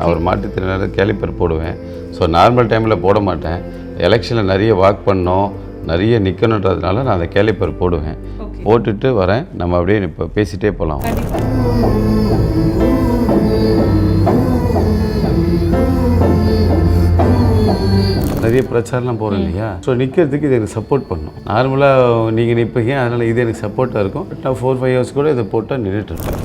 நான் ஒரு மாற்றுத்திறனாளி கேலிப்பர் போடுவேன். ஸோ நார்மல் டைமில் போட மாட்டேன். எலெக்ஷனில் நிறைய வாக் பண்ணோம், நிறைய நிற்கணுன்றதுனால நான் அந்த கேலிப்பர் போடுவேன். போட்டுட்டு வரேன். நம்ம அப்படியே இப்போ பேசிகிட்டே போகலாம். நிறைய பிரச்சாரம்லாம் போகிறோம் இல்லையா? ஸோ நிற்கிறதுக்கு இது எனக்கு சப்போர்ட் பண்ணும். நார்மலாக நீங்கள் நிற்பீங்க, அதனால் இது எனக்கு சப்போர்ட்டாக இருக்கும். நான் 4-5 ஹவர்ஸ் கூட இதை போட்டால் நின்றுட்டுருப்பேன்.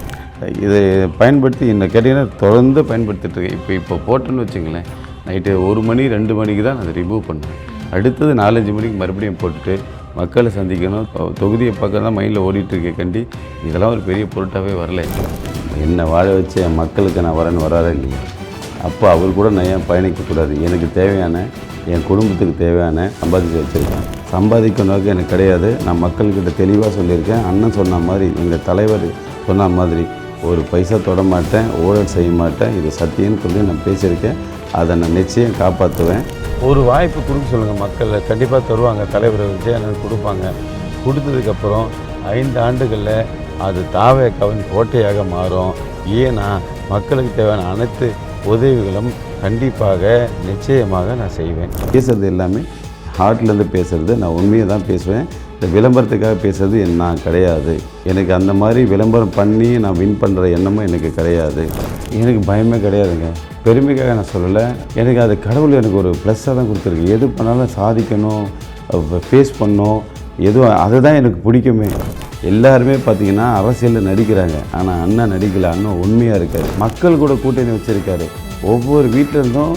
இதை பயன்படுத்தி என்ன கேட்டிங்கன்னா தொடர்ந்து பயன்படுத்திட்டுருக்கேன். இப்போ போட்டேன்னு வச்சுங்களேன், நைட்டு 1 மணி 2 மணிக்கு தான் நான் அதை ரிமூவ் பண்ணுவேன். அடுத்தது 4-5 மணிக்கு மறுபடியும் போட்டுட்டு மக்களை சந்திக்கணும், தொகுதியை பக்கம் தான் மைண்டில் ஓடிட்டுருக்கே கண்டி. இதெல்லாம் ஒரு பெரிய பொருட்டாகவே வரல. என்னை வாழ வச்சு என் மக்களுக்கு நான் வராதே இல்லையா? அப்போ அவர் கூட நான் ஏன் பயணிக்கக்கூடாது? எனக்கு தேவையான, என் குடும்பத்துக்கு தேவையான சம்பாதிக்க வச்சுருக்கேன். சம்பாதிக்கணுக்கு எனக்கு கிடையாது. நான் மக்கள்கிட்ட தெளிவாக சொல்லியிருக்கேன். அண்ணன் சொன்ன மாதிரி, எங்கள் தலைவர் சொன்ன மாதிரி, ஒரு பைசா தொட மாட்டேன், ஊழல் செய்ய மாட்டேன், இது சத்தியம்னு சொல்லி நான் பேசியிருக்கேன். அதை நான் நிச்சயம் காப்பாற்றுவேன். ஒரு வாய்ப்பு கொடுக்க சொல்லுங்கள், மக்கள் கண்டிப்பாக தருவாங்க. தலைவர் விஜயனுக்கு கொடுப்பாங்க. கொடுத்ததுக்கப்புறம் 5 ஆண்டுகளில் அது தாவேக்காவின் கோட்டையாக மாறும். ஏன்னா மக்களுக்கு தேவையான அனைத்து உதவிகளும் கண்டிப்பாக நிச்சயமாக நான் செய்வேன். பேசுகிறது எல்லாமே ஹார்ட்லேருந்து பேசுகிறது. நான் உண்மையை தான் பேசுவேன். இந்த விளம்பரத்துக்காக பேசுகிறது நான் கிடையாது. எனக்கு அந்த மாதிரி விளம்பரம் பண்ணி நான் வின் பண்ணுற எண்ணமும் எனக்கு கிடையாது. எனக்கு பயமே கிடையாதுங்க. பெருமைக்காக நான் சொல்லலை. எனக்கு அது கடவுள் எனக்கு ஒரு ப்ளஸ்ஸாக தான் கொடுத்துருக்கு. எது பண்ணாலும் சாதிக்கணும், ஃபேஸ் பண்ணணும், எதுவும் அதுதான் எனக்கு பிடிக்குமே. எல்லாருமே பார்த்திங்கன்னா அரசியலில் நடிக்கிறாங்க. ஆனால் அண்ணன் நடிக்கலை. அண்ணன் உண்மையாக இருக்கார். மக்கள் கூட கூட்டணி வச்சுருக்காரு. ஒவ்வொரு வீட்டிலேருந்தும்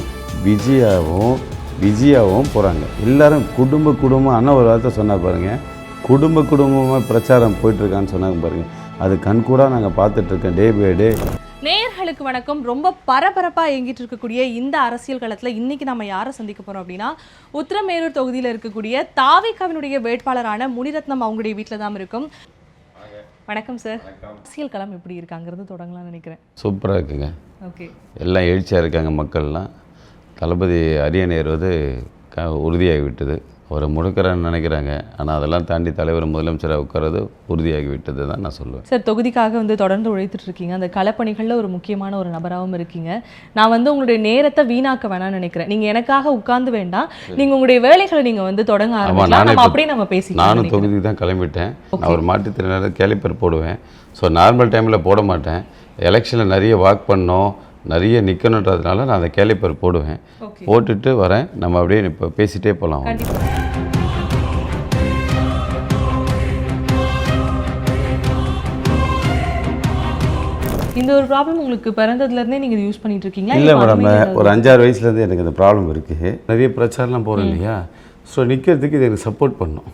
விஜயாவும் போகிறாங்க. எல்லோரும் குடும்பம் அண்ணன் ஒரு வார்த்தை சொன்னால் பாருங்கள், குடும்பமாக பிரச்சாரம் போயிட்டுருக்கான்னு சொன்னாங்க பாருங்கள். அது கண்கூடாக நாங்கள் பார்த்துட்ருக்கேன் டே பை டே. நேயர்களுக்கு வணக்கம். ரொம்ப பரபரப்பாக இயங்கிட்டு இருக்கக்கூடிய இந்த அரசியல் களத்தில் இன்றைக்கி நம்ம யாரை சந்திக்க போகிறோம் அப்படின்னா, உத்திரமேரூர் தொகுதியில் இருக்கக்கூடிய தாவேக்காவினுடைய வேட்பாளரான முனிரத்னம் அவங்களுடைய வீட்டில் தான் இருக்கும். வணக்கம் சார். அரசியல் களம் எப்படி இருக்காங்கிறது தொடங்கலாம்னு நினைக்கிறேன். சூப்பராக இருக்குங்க. ஓகே, எல்லாம் எழுச்சியாக இருக்காங்க மக்கள்லாம். தளபதி அரியணை ஏறுவது உறுதியாகிவிட்டது. அவரை முடுக்கிறான்னு நினைக்கிறாங்க. ஆனால் அதெல்லாம் தாண்டி தலைவர் முதலமைச்சராக உட்காரது உறுதியாகிவிட்டது தான் நான் சொல்லுவேன். சார், தொகுதிக்காக தொடர்ந்து உழைத்துட்டு இருக்கீங்க. அந்த களப்பணிகளில் ஒரு முக்கியமான ஒரு நபராகவும் இருக்கீங்க. நான் உங்களுடைய நேரத்தை வீணாக்க வேணாம்னு நினைக்கிறேன். நீங்கள் எனக்காக உட்கார்ந்து வேண்டாம், நீங்கள் உங்களுடைய வேலைகளை நீங்கள் தொடங்க ஆரம்பிக்கலாம். அப்படியே நம்ம பேசிக்கலாம். நானும் தொகுதிக்கு தான் கிளம்பிட்டேன். நான் ஒரு மாற்றுத்திறனாளி கேலிப்பர் போடுவேன். ஸோ நார்மல் டைமில் போட மாட்டேன். எலெக்ஷனில் நிறைய வாக் பண்ணோம், நிறைய நிற்கணுன்றதுனால நான் அந்த கேலிப்பர் போடுவேன். போட்டுட்டு வரேன். நம்ம அப்படியே இப்போ பேசிகிட்டே போகலாம். இந்த ஒரு ப்ராப்ளம் உங்களுக்கு பிறந்ததுலேருந்தே நீங்கள் யூஸ் பண்ணிட்டு இருக்கீங்களா? இல்லை மேடம், ஒரு 5-6 வயசுலேருந்து எனக்கு இந்த ப்ராப்ளம் இருக்குது. நிறைய பிரச்சாரம்லாம் போகிறோம் இல்லையா? ஸோ நிற்கிறதுக்கு இது எனக்கு சப்போர்ட் பண்ணும்.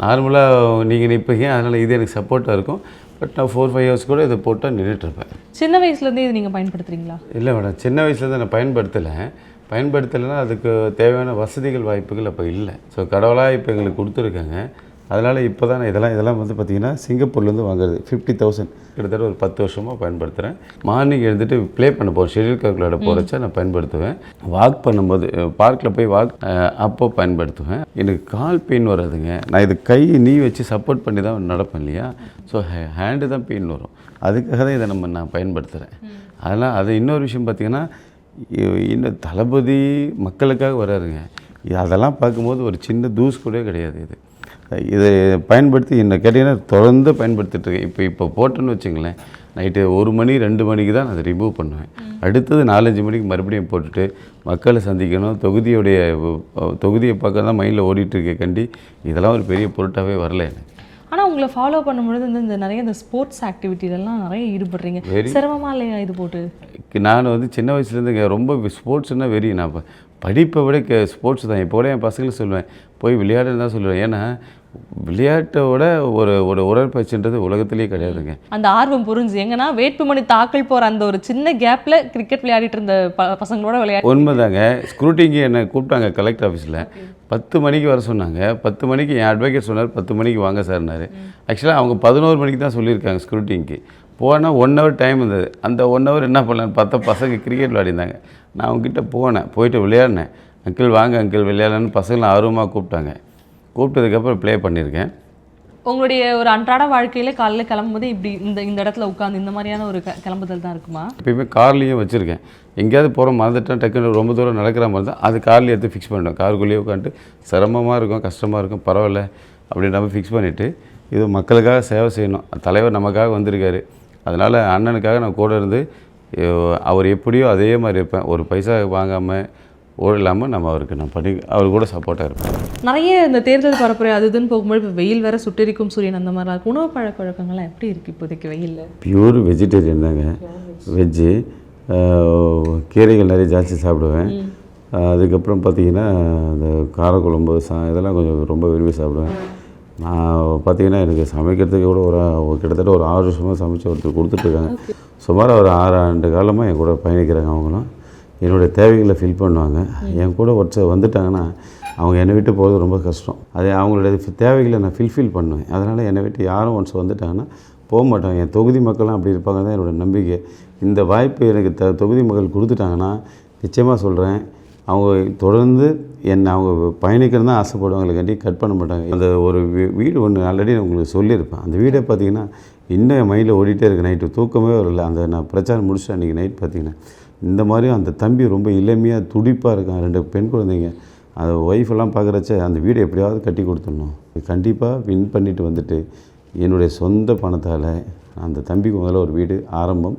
நார்மலாக நீங்கள் நிற்பீங்க, அதனால் இது எனக்கு சப்போர்ட்டாக இருக்கும். பட் நான் 4-5 ஹவர்ஸ் கூட இதை போட்டால் நின்றுட்டுருப்பேன். சின்ன வயசுலேருந்தே இது நீங்கள் பயன்படுத்துகிறீங்களா? இல்லை மேடம், சின்ன வயசுலேருந்து நான் பயன்படுத்தலைன்னா அதுக்கு தேவையான வசதிகள் வாய்ப்புகள் அப்போ இல்லை. ஸோ கடவுளாக இப்போ எங்களுக்கு கொடுத்துருக்காங்க. அதனால் இப்போ தான் இதெல்லாம் பார்த்திங்கன்னா சிங்கப்பூர்லேருந்து வாங்குறது 50,000. கிட்டத்தட்ட ஒரு 10 வருஷமாக பயன்படுத்துகிறேன். மார்னிங் எழுந்துட்டு ப்ளே பண்ண போகிறேன், ஷெட்யூல் கார்க் விளையாட போகிறச்சா நான் பயன்படுத்துவேன். வாக் பண்ணும்போது பார்க்கில் போய் அப்போது பயன்படுத்துவேன். எனக்கு கால் பெயின் வராதுங்க. நான் இது கை நீ வச்சு சப்போர்ட் பண்ணி தான் நடப்பேன் இல்லையா? ஸோ ஹேண்டு தான் பெயின் வரும். அதுக்காக தான் இதை நான் பயன்படுத்துகிறேன். அதனால் அது இன்னொரு விஷயம் பார்த்திங்கன்னா, இன்னும் தளபதி மக்களுக்காக வராருங்க. அதெல்லாம் பார்க்கும்போது ஒரு சின்ன தூஸ் கூட கிடையாது. இதை பயன்படுத்தி என்ன கேட்டிங்கன்னா தொடர்ந்து பயன்படுத்திட்டுருக்கேன். இப்போ போட்டேன்னு வச்சுங்களேன், நைட்டு 1 மணி 2 மணிக்கு தான் அதை ரிமூவ் பண்ணுவேன். அடுத்தது 4-5 மணிக்கு மறுபடியும் போட்டுட்டு மக்களை சந்திக்கணும், தொகுதியை பக்கம் தான் மைண்டில் ஓடிட்டுருக்கே கண்டி. இதெல்லாம் ஒரு பெரிய பொருட்டாகவே வரல எனக்கு. ஆனால் உங்களை ஃபாலோ பண்ணும்பொழுது இந்த நிறைய இந்த ஸ்போர்ட்ஸ் ஆக்டிவிட்டிலெலாம் நிறைய ஈடுபடுறீங்க. சிரமமாக இல்லையா இது போட்டு? நான் சின்ன வயசுலேருந்து ரொம்ப ஸ்போர்ட்ஸ்னால் வெறி. நான் படிப்பை விட ஸ்போர்ட்ஸ் தான். இப்போ கூட என் பசங்களுக்கு சொல்லுவேன், போய் விளையாடுன்னு தான் சொல்லுவேன். ஏன்னா விளையாட்டோட ஒரு உடற்பயிற்சின்றது உலகத்திலேயே கிடையாதுங்க. அந்த ஆர்வம் புரிஞ்சு எங்கன்னா வேட்புமனி தாக்கல் போகிற அந்த ஒரு சின்ன கேப்பில் கிரிக்கெட் விளையாடிட்டு இருந்த பசங்களோட விளையாட்டு. உண்மைதாங்க. ஸ்க்ரூட்டிங்கு என்னை கூப்பிட்டாங்க கலெக்டர் ஆஃபீஸில். 10 மணிக்கு வர சொன்னாங்க. 10 மணிக்கு என் அட்வொகேட் சொன்னார் 10 மணிக்கு வாங்க சார்னாரு. ஆக்சுவலாக அவங்க 11 மணிக்கு தான் சொல்லியிருக்காங்க ஸ்க்ரூட்டிங்க்கு. போனால் 1 ஹவர் டைம் இருந்தது. அந்த 1 ஹவர் என்ன பண்ணலான்னு பார்த்தா பசங்க கிரிக்கெட் விளையாடிருந்தாங்க. நான் அவங்ககிட்ட போயிட்டு விளையாடினேன். அங்கிள் வாங்க அங்கிள் விளையாடலான்னு பசங்களை ஆர்வமாக கூப்பிட்டாங்க. கூப்பிட்டதுக்கப்புறம் ப்ளே பண்ணியிருக்கேன். உங்களுடைய ஒரு அன்றாட வாழ்க்கையில காலையில கிளம்பும்போது இப்படி இந்த இடத்துல உட்காந்து இந்த மாதிரியான ஒரு கிளம்புதல் தான் இருக்குமா? எப்பயுமே கார்லேயும் வச்சுருக்கேன். எங்கேயாவது போகிற மறந்துட்டேன், டக்குன்னு ரொம்ப தூரம் நடக்கிற மாதிரி தான் அது கார்லேயே எடுத்து ஃபிக்ஸ் பண்ணிட்டோம். காருக்குள்ளேயே உட்காந்துட்டு சிரமமாக இருக்கும், கஷ்டமாக இருக்கும், பரவாயில்ல அப்படின்ற மாதிரி ஃபிக்ஸ் பண்ணிவிட்டு, இது மக்களுக்காக சேவை செய்யணும், தலைவர் நமக்காக வந்திருக்காரு, அதனால் அண்ணனுக்காக நான் கூட இருந்து அவர் எப்படியோ அதே மாதிரி இருப்பேன். ஒரு பைசா வாங்காமல் இல்லாமல் நம்ம அவருக்கு நான் அவர் கூட சப்போர்ட்டாக இருப்பேன். நிறைய இந்த தேர்தல் பரப்புரை அது இதுன்னு போகும்போது இப்போ வெயில் வேற சுட்டெரிக்கும் சூரியன் அந்த மாதிரிலாம் இருக்கும். உணவு பழக்க வழக்கங்கள்லாம் எப்படி இருக்குது இப்போதைக்கு வெயிலில்? பியூர் வெஜிடேரியன் தாங்க. வெஜ்ஜு, கீரைகள் நிறைய ஜாஸ்தி சாப்பிடுவேன். அதுக்கப்புறம் பார்த்திங்கன்னா இந்த காரக்குழம்பு இதெல்லாம் கொஞ்சம் ரொம்ப விரும்பி சாப்பிடுவேன். நான் பார்த்திங்கன்னா எனக்கு சமைக்கிறதுக்கு கூட கிட்டத்தட்ட ஒரு 6 வருஷமாக சமைச்சு ஒருத்தர் கொடுத்துட்ருக்காங்க. சுமார் ஒரு 6 ஆண்டு காலமாக என் கூட பயணிக்கிறாங்க. அவங்களும் என்னுடைய தேவைகளை ஃபில் பண்ணுவாங்க. என் கூட ஒருத்தர் வந்துட்டாங்கன்னா அவங்க என்னை விட்டு போகிறது ரொம்ப கஷ்டம். அதே அவங்களுடைய தேவைகளை நான் ஃபில்ஃபில் பண்ணுவேன். அதனால் என்னை விட்டு யாரும் ஒன்ஸ் வந்துட்டாங்கன்னா போக மாட்டாங்க. என் தொகுதி மக்கள்லாம் அப்படி இருப்பாங்க தான் என்னோடய நம்பிக்கை. இந்த வாய்ப்பு எனக்கு தொகுதி மக்கள் கொடுத்துட்டாங்கன்னா நிச்சயமாக சொல்கிறேன், அவங்க தொடர்ந்து என்னை அவங்க பயணிக்கிறது தான் ஆசைப்படுவாங்களுக்காண்டி கட் பண்ண மாட்டாங்க. அந்த ஒரு வீடு ஒன்று ஆல்ரெடி நான் உங்களுக்கு சொல்லியிருப்பேன். அந்த வீடை பார்த்திங்கன்னா இன்னும் என் மைண்டில் ஓடிட்டே இருக்குது. நைட்டு தூக்கமே வரல. அந்த நான் பிரச்சாரம் முடிச்சுட்டு அன்றைக்கி நைட் பார்த்திங்கன்னா இந்த மாதிரி அந்த தம்பி ரொம்ப இளமையாக துடிப்பாக இருக்கான். 2 பெண் குழந்தைங்க. அந்த ஒய்ஃபெல்லாம் பார்க்குறச்ச அந்த வீடு எப்படியாவது கட்டி கொடுத்துடணும். கண்டிப்பாக வின் பண்ணிவிட்டு வந்துட்டு என்னுடைய சொந்த பணத்தால் அந்த தம்பிக்கு முதல்ல ஒரு வீடு ஆரம்பம்,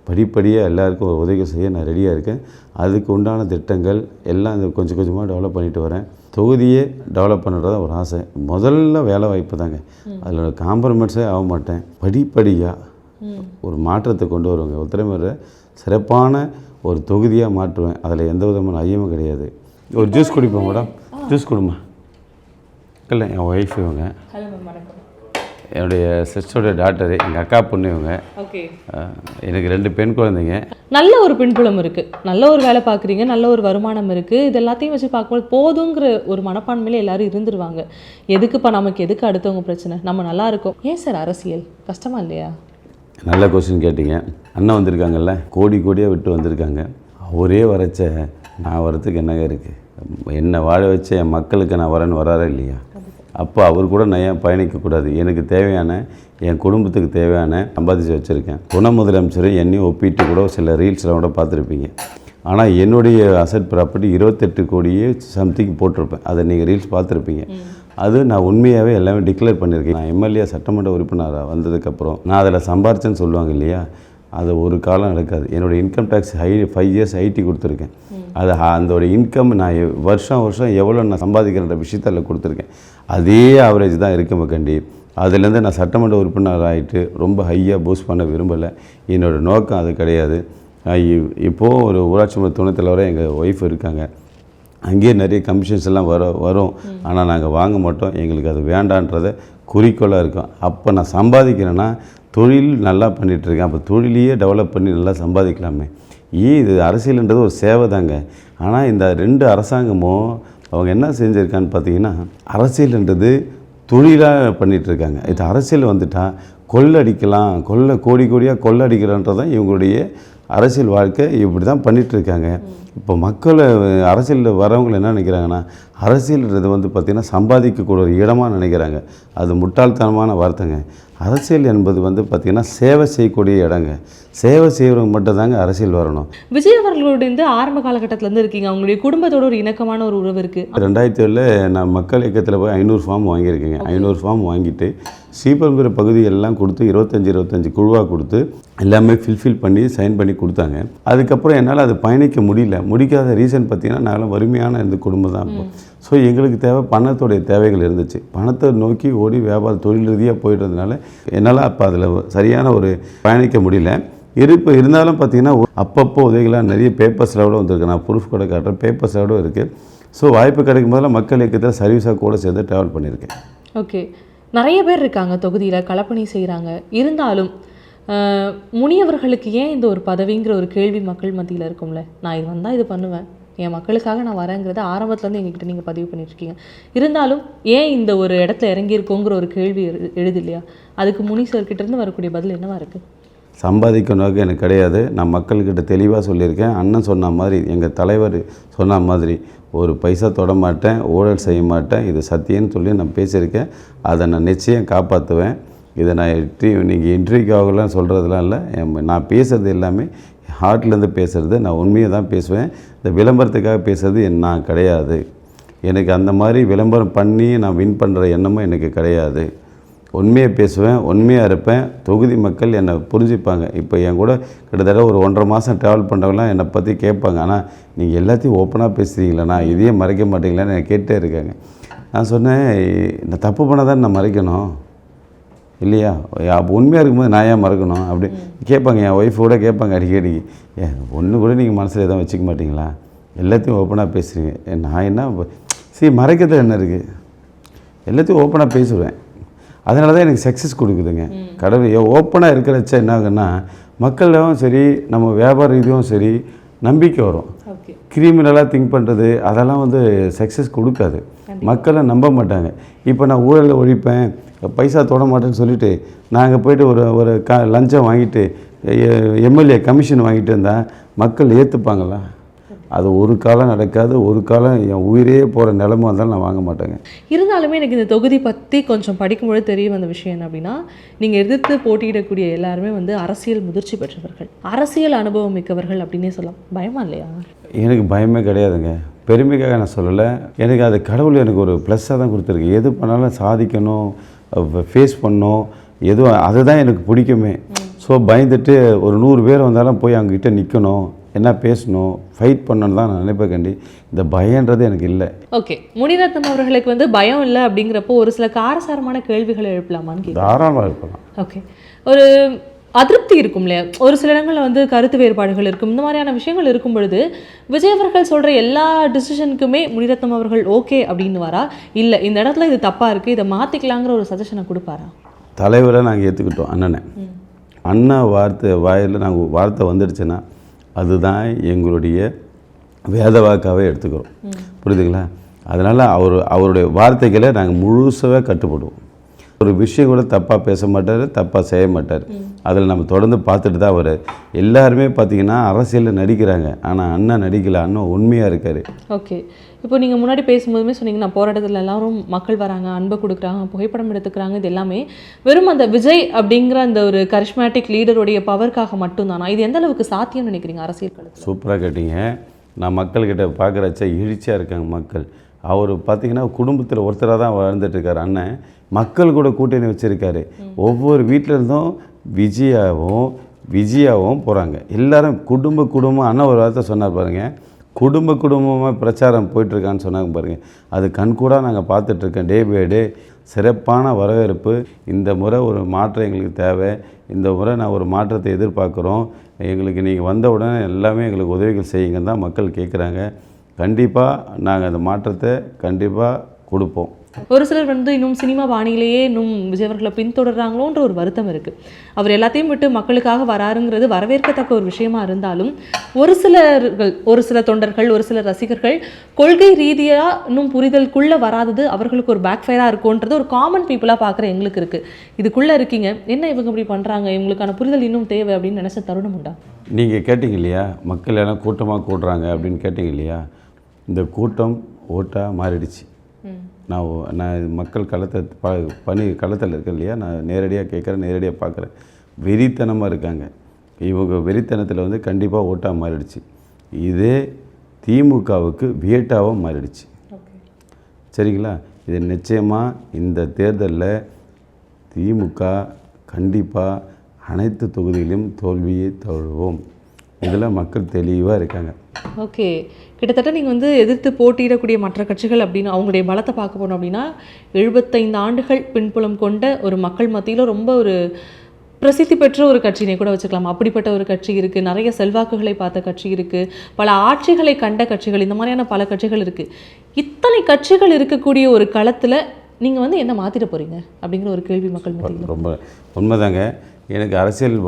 படிப்படியாக எல்லாருக்கும் ஒரு உதவி செய்ய நான் ரெடியாக இருக்கேன். அதுக்கு உண்டான திட்டங்கள் எல்லாம் இந்த கொஞ்சம் கொஞ்சமாக டெவலப் பண்ணிட்டு வரேன். தொகுதியே டெவலப் பண்ணுறதா ஒரு ஆசை. முதல்ல வேலை வாய்ப்பு தாங்க. அதில் காம்ப்ரமைஸே ஆக மாட்டேன். படிப்படியாக ஒரு மாற்றத்தை கொண்டு வருவாங்க. உத்திரமேரூரை சிறப்பான ஒரு தொகுதியாக மாற்றுவேன். அதில் எந்த விதமான ஐயமும் கிடையாது. ஒரு ஜூஸ் குடிப்போம் மேடம். ஜூஸ் கொடுமா. இல்லை, என் ஒய்ஃப் இவங்க, என்னுடைய சிஸ்டருடைய டாக்டரு, எங்கள் அக்கா பொண்ணு இவங்க. ஓகே. எனக்கு 2 பெண் குழந்தைங்க. நல்ல ஒரு பின்புலம் இருக்குது, நல்ல ஒரு வேலை பார்க்குறீங்க, நல்ல ஒரு வருமானம் இருக்குது. இது எல்லாத்தையும் வச்சு பார்க்கும்போது போதுங்கிற ஒரு மனப்பான்மையில எல்லாரும் இருந்துருவாங்க. எதுக்குப்பா நமக்கு, எதுக்கு அடுத்தவங்க பிரச்சனை, நம்ம நல்லா இருக்கோம். ஏன் சார் அரசியல் கஷ்டமா இல்லையா? நல்ல கொஸ்டின் கேட்டிங்க. அண்ணன் வந்திருக்காங்கல்ல, கோடியாக விட்டு வந்திருக்காங்க. ஒரே வரைச்ச நான் வரத்துக்கு என்னங்க இருக்குது? என்னை வாழ வச்ச என் மக்களுக்கு நான் வரேன்னு வராரா இல்லையா? அப்போ அவர் கூட நான் ஏன் பயணிக்கக்கூடாது? எனக்கு தேவையான, என் குடும்பத்துக்கு தேவையான சம்பாதிச்சு வச்சுருக்கேன். துணை முதலமைச்சர் என்னையும் ஒப்பிட்டு கூட சில ரீல்ஸ்லாம் கூட பார்த்துருப்பீங்க. ஆனால் என்னுடைய அசட் ப்ராப்பர்ட்டி 28 கோடியே சம்திங் போட்டிருப்பேன். அதை நீங்கள் ரீல்ஸ் பார்த்துருப்பீங்க. அது நான் உண்மையாகவே எல்லாமே டிக்ளேர் பண்ணியிருக்கேன். நான் எம்எல்ஏ சட்டமன்ற உறுப்பினராக வந்ததுக்கப்புறம் நான் அதில் சம்பாரிச்சேன்னு சொல்லுவாங்க இல்லையா, அது ஒரு காலம் நடக்காது. என்னோடய இன்கம் டேக்ஸ் 5 இயர்ஸ் ஐடி கொடுத்துருக்கேன். அது அதோடய இன்கம் நான் வருஷம் எவ்வளோ நான் சம்பாதிக்கிறன்ற விஷயத்தை அதில் கொடுத்துருக்கேன். அதே ஆவரேஜ் தான் இருக்குமே கண்டி. அதுலேருந்து நான் சட்டமன்ற உறுப்பினர் ஆகிட்டு ரொம்ப ஹையாக பூஸ்ட் பண்ண விரும்பலை. என்னோடய நோக்கம் அது கிடையாது. இப்போது ஒரு ஊராட்சி மன்ற துணைத் தலைவராக எங்கள் ஒய்ஃப் இருக்காங்க. அங்கேயே நிறைய கமிஷன்ஸ் எல்லாம் வரும். ஆனால் நாங்கள் வாங்க மாட்டோம். எங்களுக்கு அது வேண்டான்றதை குறிக்கோளாக இருக்கும். அப்போ நான் சம்பாதிக்கிறேன்னா தொழில் நல்லா பண்ணிகிட்ருக்கேன். அப்போ தொழிலையே டெவலப் பண்ணி நல்லா சம்பாதிக்கலாமே. இது அரசியல்ன்றது ஒரு சேவை தாங்க. ஆனால் இந்த 2 அரசாங்கமும் அவங்க என்ன செஞ்சுருக்கான்னு பார்த்தீங்கன்னா, அரசியல்ன்றது தொழிலாக பண்ணிகிட்ருக்காங்க. இது அரசியல் வந்துட்டால் கொள்ளடிக்கலாம், கோடியாக கொள்ளடிக்கிறன்றதான் இவங்களுடைய அரசியல் வாழ்க்கை. இப்படி தான் பண்ணிகிட்ருக்காங்க. இப்போ மக்கள் அரசியலில் வரவங்களை என்ன நினைக்கிறாங்கன்னா, அரசியல்ன்றது பார்த்திங்கன்னா சம்பாதிக்கக்கூடிய ஒரு இடமாக நினைக்கிறாங்க. அது முட்டாள்தனமான வார்த்தைங்க. அரசியல் என்பது பார்த்திங்கன்னா சேவை செய்யக்கூடிய இடங்க. சேவை செய்கிறவங்க மட்டும் தாங்க அரசியல் வரணும். விஜய் அவர்களோட ஆரம்ப காலகட்டத்திலேருந்து இருக்கீங்க, அவங்களுடைய குடும்பத்தோட ஒரு இணக்கமான ஒரு உறவு இருக்குது. 2007 நான் மக்கள் இயக்கத்தில் போய் 500 ஃபார்ம் வாங்கியிருக்கேங்க. 500 ஃபார்ம் வாங்கிட்டு ஸ்ரீபெரும்புதூர் பகுதியெல்லாம் கொடுத்து 25 குழுவாக கொடுத்து எல்லாமே ஃபில்ஃபில் பண்ணி சைன் பண்ணி கொடுத்தாங்க. அதுக்கப்புறம் என்னால் அது பயணிக்க முடிக்காத ரீசன் பார்த்திங்கன்னா, நாங்களாம் வறுமையான இந்த குடும்பம் தான். ஸோ எங்களுக்கு தேவை பணத்துடைய தேவைகள் இருந்துச்சு. பணத்தை நோக்கி ஓடி வியாபார தொழில் ரீதியாக போயிட்டதுனால என்னால் அப்போ அதில் சரியான ஒரு பயணிக்க முடியல. இருந்தாலும் பார்த்திங்கன்னா அப்பப்போ உதவிகளாக நிறைய பேப்பர்ஸில் கூட வந்திருக்கு. நான் ப்ரூஃப் கூட காட்டுறேன், பேப்பர்ஸில் கூட இருக்குது. ஸோ வாய்ப்பு கிடைக்கும் போதெல்லாம் மக்கள் இயக்கத்தில் சர்வீஸாக கூட சேர்ந்து ட்ராவல் பண்ணியிருக்கேன். ஓகே, நிறைய பேர் இருக்காங்க தொகுதியில் களப்பணி செய்கிறாங்க. இருந்தாலும் முனியவர்களுக்கு ஏன் இந்த ஒரு பதவிங்கிற ஒரு கேள்வி மக்கள் மத்தியில் இருக்கும்ல. நான் இது வந்தால் இது பண்ணுவேன், என் மக்களுக்காக நான் வரேங்கிறத ஆரம்பத்துலேருந்து எங்ககிட்ட நீங்கள் பதிவு பண்ணிட்டுருக்கீங்க. இருந்தாலும் ஏன் இந்த ஒரு இடத்துல இறங்கியிருக்கோங்கிற ஒரு கேள்வி எழுது இல்லையா? அதுக்கு முனி சார்கிட்டேருந்து வரக்கூடிய பதில் என்னவா இருக்குது? சம்பாதிக்க நோக்கம் எனக்கு கிடையாது. நான் மக்கள்கிட்ட தெளிவாக சொல்லியிருக்கேன். அண்ணன் சொன்ன மாதிரி, எங்கள் தலைவர் சொன்ன மாதிரி, ஒரு பைசா தொட மாட்டேன், ஊழல் செய்ய மாட்டேன், இது சத்தியம்னு சொல்லி நான் பேசியிருக்கேன். அதை நான் நிச்சயம் காப்பாற்றுவேன். இதை நான் நீங்கள் இன்டர்வியூக்காகலாம் சொல்கிறதுலாம் இல்லை. நான் பேசுகிறது எல்லாமே ஹார்ட்லேருந்து பேசுகிறது. நான் உண்மையை தான் பேசுவேன். இந்த விளம்பரத்துக்காக பேசுகிறது நான் கிடையாது. எனக்கு அந்த மாதிரி விளம்பரம் பண்ணி நான் வின் பண்ணுற எண்ணமும் எனக்கு கிடையாது. உண்மையை பேசுவேன், உண்மையாக இருப்பேன். தொகுதி மக்கள் என்னை புரிஞ்சுப்பாங்க. இப்போ என் கூட கிட்டத்தட்ட ஒரு 1.5 மாதம் ட்ராவல் பண்ணுறவங்களாம் என்னை பற்றி கேட்பாங்க. ஆனால் நீங்கள் எல்லாத்தையும் ஓப்பனாக பேசுகிறீங்களா, இதையே மறைக்க மாட்டீங்களான்னு எனக்கு கேட்டே இருக்காங்க. நான் சொன்னேன், நான் தப்பு பண்ணால் தான் நான் மறைக்கணும் இல்லையா? அப்போ உண்மையாக இருக்கும்போது நான் ஏன் மறக்கணும் அப்படி கேட்பாங்க. என் ஒய்ஃப் கூட கேட்பாங்க அடிக்கடி, ஒன்று கூட நீங்கள் மனசில் எதுவும் வச்சுக்க மாட்டிங்களா, எல்லாத்தையும் ஓப்பனாக பேசுகிறீங்க. நான் என்ன மறைக்கிறதுல என்ன இருக்குது? எல்லாத்தையும் ஓப்பனாக பேசுவேன். அதனால தான் எனக்கு சக்ஸஸ் கொடுக்குதுங்க. கடவுள் ஓப்பனாக இருக்கிறச்ச என்ன ஆகுன்னா, மக்களும் சரி, நம்ம வியாபார ரீதியும் சரி, நம்பிக்கை வரும். கிரிமினலாக திங்க் பண்ணுறது அதெல்லாம் சக்ஸஸ் கொடுக்காது. மக்களை நம்ப மாட்டாங்க. இப்போ நான் ஊழலில் ஒழிப்பேன், பைசா தொட மாட்டேன்னு சொல்லிவிட்டு நாங்கள் போய்ட்டு ஒரு லஞ்சம் வாங்கிட்டு எம்எல்ஏ கமிஷன் வாங்கிட்டு இருந்தால் மக்கள் ஏற்றுப்பாங்களா? அது ஒரு காலம் நடக்காது. ஒரு காலம் என் உயிரே போகிற நிலைமை வந்தாலும் நான் வாங்க மாட்டேங்க. இருந்தாலுமே எனக்கு இந்த தொகுதி பற்றி கொஞ்சம் படிக்கும்போது தெரிய வந்த விஷயம் என்ன அப்படின்னா, நீங்கள் எதிர்த்து போட்டியிடக்கூடிய எல்லாருமே அரசியல் முதிர்ச்சி பெற்றவர்கள், அரசியல் அனுபவம் மிக்கவர்கள் அப்படின்னே சொல்லலாம். பயமா இல்லையா? எனக்கு பயமே கிடையாதுங்க. பெருமைக்காக நான் சொல்லலை. எனக்கு அது கடவுள் எனக்கு ஒரு ப்ளஸ்ஸாக தான் கொடுத்துருக்கு. எது பண்ணாலும் சாதிக்கணும், ஃபேஸ் பண்ணணும், எதுவும் அதுதான் எனக்கு பிடிக்குமே. ஸோ பயந்துட்டு ஒரு 100 பேர் வந்தாலும் போய் அவங்ககிட்ட நிற்கணும், என்ன பேசணும், ஃபைட் பண்ணணும்னு தான் நான் நினைப்பேன். கண்டி இந்த பயன்றது எனக்கு இல்லை. ஓகே, முனிரத்னம் அவர்களுக்கு பயம் இல்லை அப்படிங்கிறப்போ ஒரு சில காரசாரமான கேள்விகளை எழுப்பலாமான்னு தாராளமாக எழுப்பலாம். ஓகே, ஒரு அதிருப்தி இருக்கும் இல்லையா? ஒரு சில இடங்களில் கருத்து வேறுபாடுகள் இருக்கும். இந்த மாதிரியான விஷயங்கள் இருக்கும் பொழுது விஜய் அவர்கள் சொல்கிற எல்லா டிசிஷனுக்குமே முனிரத்னம் அவர்கள் ஓகே அப்படின்னு வரா, இல்லை இந்த இடத்துல இது தப்பாக இருக்குது, இதை மாற்றிக்கலாங்கிற ஒரு சஜஷனை கொடுப்பாரா? தலைவரை நாங்கள் ஏற்றுக்கிட்டோம். அண்ணன் வாயில் நாங்கள் வார்த்தை வந்துடுச்சுன்னா அதுதான் எங்களுடைய வேத வாக்காகவே எடுத்துக்கிறோம். புரியுதுங்களா? அதனால் அவருடைய வார்த்தைகளை நாங்கள் முழுசாக கட்டுப்படுவோம். ஒரு விஷயம் கூட தப்பாக பேச மாட்டார், தப்பாக செய்ய மாட்டார். அதில் நம்ம தொடர்ந்து பார்த்துட்டு தான் வர்றார். எல்லாருமே பார்த்திங்கன்னா அரசியலில் நடிக்கிறாங்க, ஆனால் அண்ணன் நடிக்கலை. அண்ணன் உண்மையாக இருக்கார். ஓகே, இப்போ நீங்கள் முன்னாடி பேசும்போதுமே சொன்னீங்க, நான் போராட்டத்தில் எல்லாரும் மக்கள் வராங்க, அன்பை கொடுக்குறாங்க, புகைப்படம் எடுத்துக்கிறாங்க, இது எல்லாமே வெறும் அந்த விஜய் அப்படிங்கிற அந்த ஒரு கரிஷ்மேட்டிக் லீடருடைய பவருக்காக மட்டும்தானா? இது எந்த அளவுக்கு சாத்தியம்னு நினைக்கிறீங்க அரசியல் களத்தில்? சூப்பராக கேட்டீங்க. நான் மக்கள்கிட்ட பார்க்குறச்ச எழுச்சியாக இருக்காங்க மக்கள். அவர் பார்த்திங்கன்னா குடும்பத்தில் ஒருத்தராக தான் வாழ்ந்துட்டுருக்கார். அண்ணன் மக்கள் கூட கூட்டணி வச்சுருக்காரு. ஒவ்வொரு வீட்டிலேருந்தும் விஜயாவும் போகிறாங்க. எல்லோரும் குடும்பம். அண்ணன் ஒரு வார்த்தை சொன்னார் பாருங்கள், குடும்பமாக பிரச்சாரம் போயிட்டுருக்கான்னு சொன்னாங்க பாருங்கள். அது கண்கூடாக நாங்கள் பார்த்துட்ருக்கேன். டே பை டே சிறப்பான வரவேற்பு. இந்த முறை ஒரு மாற்றம் எங்களுக்கு தேவை. இந்த முறை நான் ஒரு மாற்றத்தை எதிர்பார்க்குறோம். எங்களுக்கு நீங்கள் வந்த உடனே எல்லாமே எங்களுக்கு உதவிகள் செய்யுங்கன்னு தான் மக்கள் கேட்குறாங்க. கண்டிப்பாக நாங்கள் அந்த மாற்றத்தை கண்டிப்பாக கொடுப்போம். ஒரு சிலர் இன்னும் சினிமா பாணியிலேயே இன்னும் விஜய் அவர்களை பின்தொடர்றாங்களோன்ற ஒரு வருத்தம் இருக்குது. அவர் எல்லாத்தையும் விட்டு மக்களுக்காக வராருங்கிறது வரவேற்கத்தக்க ஒரு விஷயமா இருந்தாலும் ஒரு சில தொண்டர்கள், ஒரு சில ரசிகர்கள் கொள்கை ரீதியாக இன்னும் புரிதலுக்குள்ளே வராதது அவர்களுக்கு ஒரு பேக் ஃபயராக இருக்கும்ன்றது ஒரு காமன் பீப்புளாக பார்க்குற எங்களுக்கு இருக்குது. இதுக்குள்ளே இருக்கீங்க, என்ன இவங்க இப்படி பண்ணுறாங்க, இவங்களுக்கான புரிதல் இன்னும் தேவை அப்படின்னு நினச்ச தருணம் உண்டா? நீங்கள் கேட்டிங்க இல்லையா, மக்கள் எல்லாம் கூட்டமாக கூட்டுறாங்க அப்படின்னு கேட்டிங்க இல்லையா, இந்த கூட்டம் ஓட்டாக மாறிடுச்சு. நான் மக்கள் களத்தில் இருக்கேன் இல்லையா, நான் நேரடியாக கேட்குறேன், நேரடியாக பார்க்குறேன். வெறித்தனமாக இருக்காங்க. இவங்க வெறித்தனத்தில் கண்டிப்பாக ஓட்டாக மாறிடுச்சு. இதே திமுகவுக்கு வியட்டாகவும் மாறிடுச்சு. சரிங்களா? இது நிச்சயமாக இந்த தேர்தலில் திமுக கண்டிப்பாக அனைத்து தொகுதியிலும் தோல்வியை தழுவோம். இதில் மக்கள் தெளிவாக இருக்காங்க. ஓகே, கிட்டத்தட்ட நீங்கள் எதிர்த்து போட்டியிடக்கூடிய மற்ற கட்சிகள் அப்படின்னு அவங்களுடைய பலத்தை பார்க்க போனோம் அப்படின்னா 75 ஆண்டுகள் பின்புலம் கொண்ட ஒரு மக்கள் மத்தியில் ரொம்ப ஒரு பிரசித்தி பெற்ற ஒரு கட்சினை கூட வச்சுக்கலாம். அப்படிப்பட்ட ஒரு கட்சி இருக்குது, நிறைய செல்வாக்குகளை பார்த்த கட்சி இருக்குது, பல ஆட்சிகளை கண்ட கட்சிகள், இந்த மாதிரியான பல கட்சிகள் இருக்குது. இத்தனை கட்சிகள் இருக்கக்கூடிய ஒரு களத்தில் நீங்கள் என்ன மாற்றிட போகிறீங்க அப்படிங்கிற ஒரு கேள்வி மக்கள் மத்தியில். ரொம்ப உண்மைதாங்க. எனக்கு அரசியல்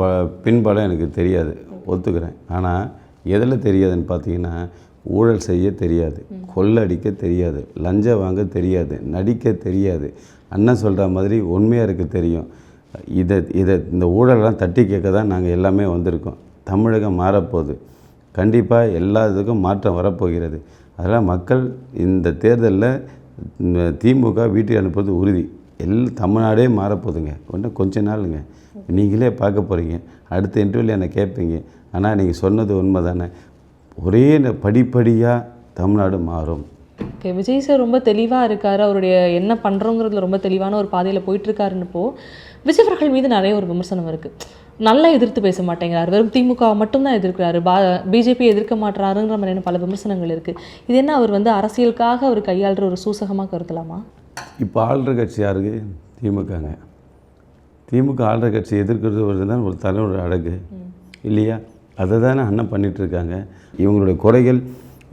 பின்பலம் எனக்கு தெரியாது, ஒத்துக்கிறேன். ஆனால் எதில் தெரியாதுன்னு பார்த்தீங்கன்னா, ஊழல் செய்ய தெரியாது, கொள்ளடிக்க தெரியாது, லஞ்சம் வாங்க தெரியாது, நடிக்க தெரியாது, அண்ணன் சொல்கிற மாதிரி உண்மையாக இருக்க தெரியும். இந்த ஊழலெல்லாம் தட்டி கேட்க தான் நாங்கள் எல்லாமே வந்திருக்கோம். தமிழகம் மாறப்போகுது, கண்டிப்பாக எல்லா இதுக்கும் மாற்றம் வரப்போகிறது. அதனால் மக்கள் இந்த தேர்தலில் திமுக வீட்டுக்கு அனுப்புறது உறுதி. தமிழ்நாடே மாறப்போகுதுங்க. இன்னும் கொஞ்ச நாளுங்க, நீங்களே பார்க்க போகிறீங்க. அடுத்த இன்டர்வியூவில் என்னை கேட்பீங்க. ஆனால் நீங்கள் சொன்னது உண்மை தானே, ஒரே படிப்படியாக தமிழ்நாடு மாறும். ஓகே, விஜய் சார் ரொம்ப தெளிவாக இருக்கார். அவருடைய என்ன பண்ணுறோங்கிறதுல ரொம்ப தெளிவான ஒரு பாதையில் போயிட்டுருக்காருன்னப்போ விஜய் அவர்கள் மீது நிறைய ஒரு விமர்சனம் இருக்குது. நல்லா எதிர்த்து பேச மாட்டேங்கிறார், வெறும் திமுக மட்டும்தான் எதிர்க்கிறாரு, பிஜேபி எதிர்க்க மாட்டுறாருங்கிற மாதிரியான பல விமர்சனங்கள் இருக்குது. இது என்ன அவர் அரசியலுக்காக அவர் கையாளுற ஒரு சூசகமாக கருதலாமா? இப்போ ஆளுற கட்சி யாருக்கு? திமுகங்க. திமுக ஆளுற கட்சி எதிர்க்கிறது வருது தான் ஒரு தலைவரோட அழகு இல்லையா? அதை தானே அண்ணன் பண்ணிகிட்ருக்காங்க. இவங்களுடைய குறைகள்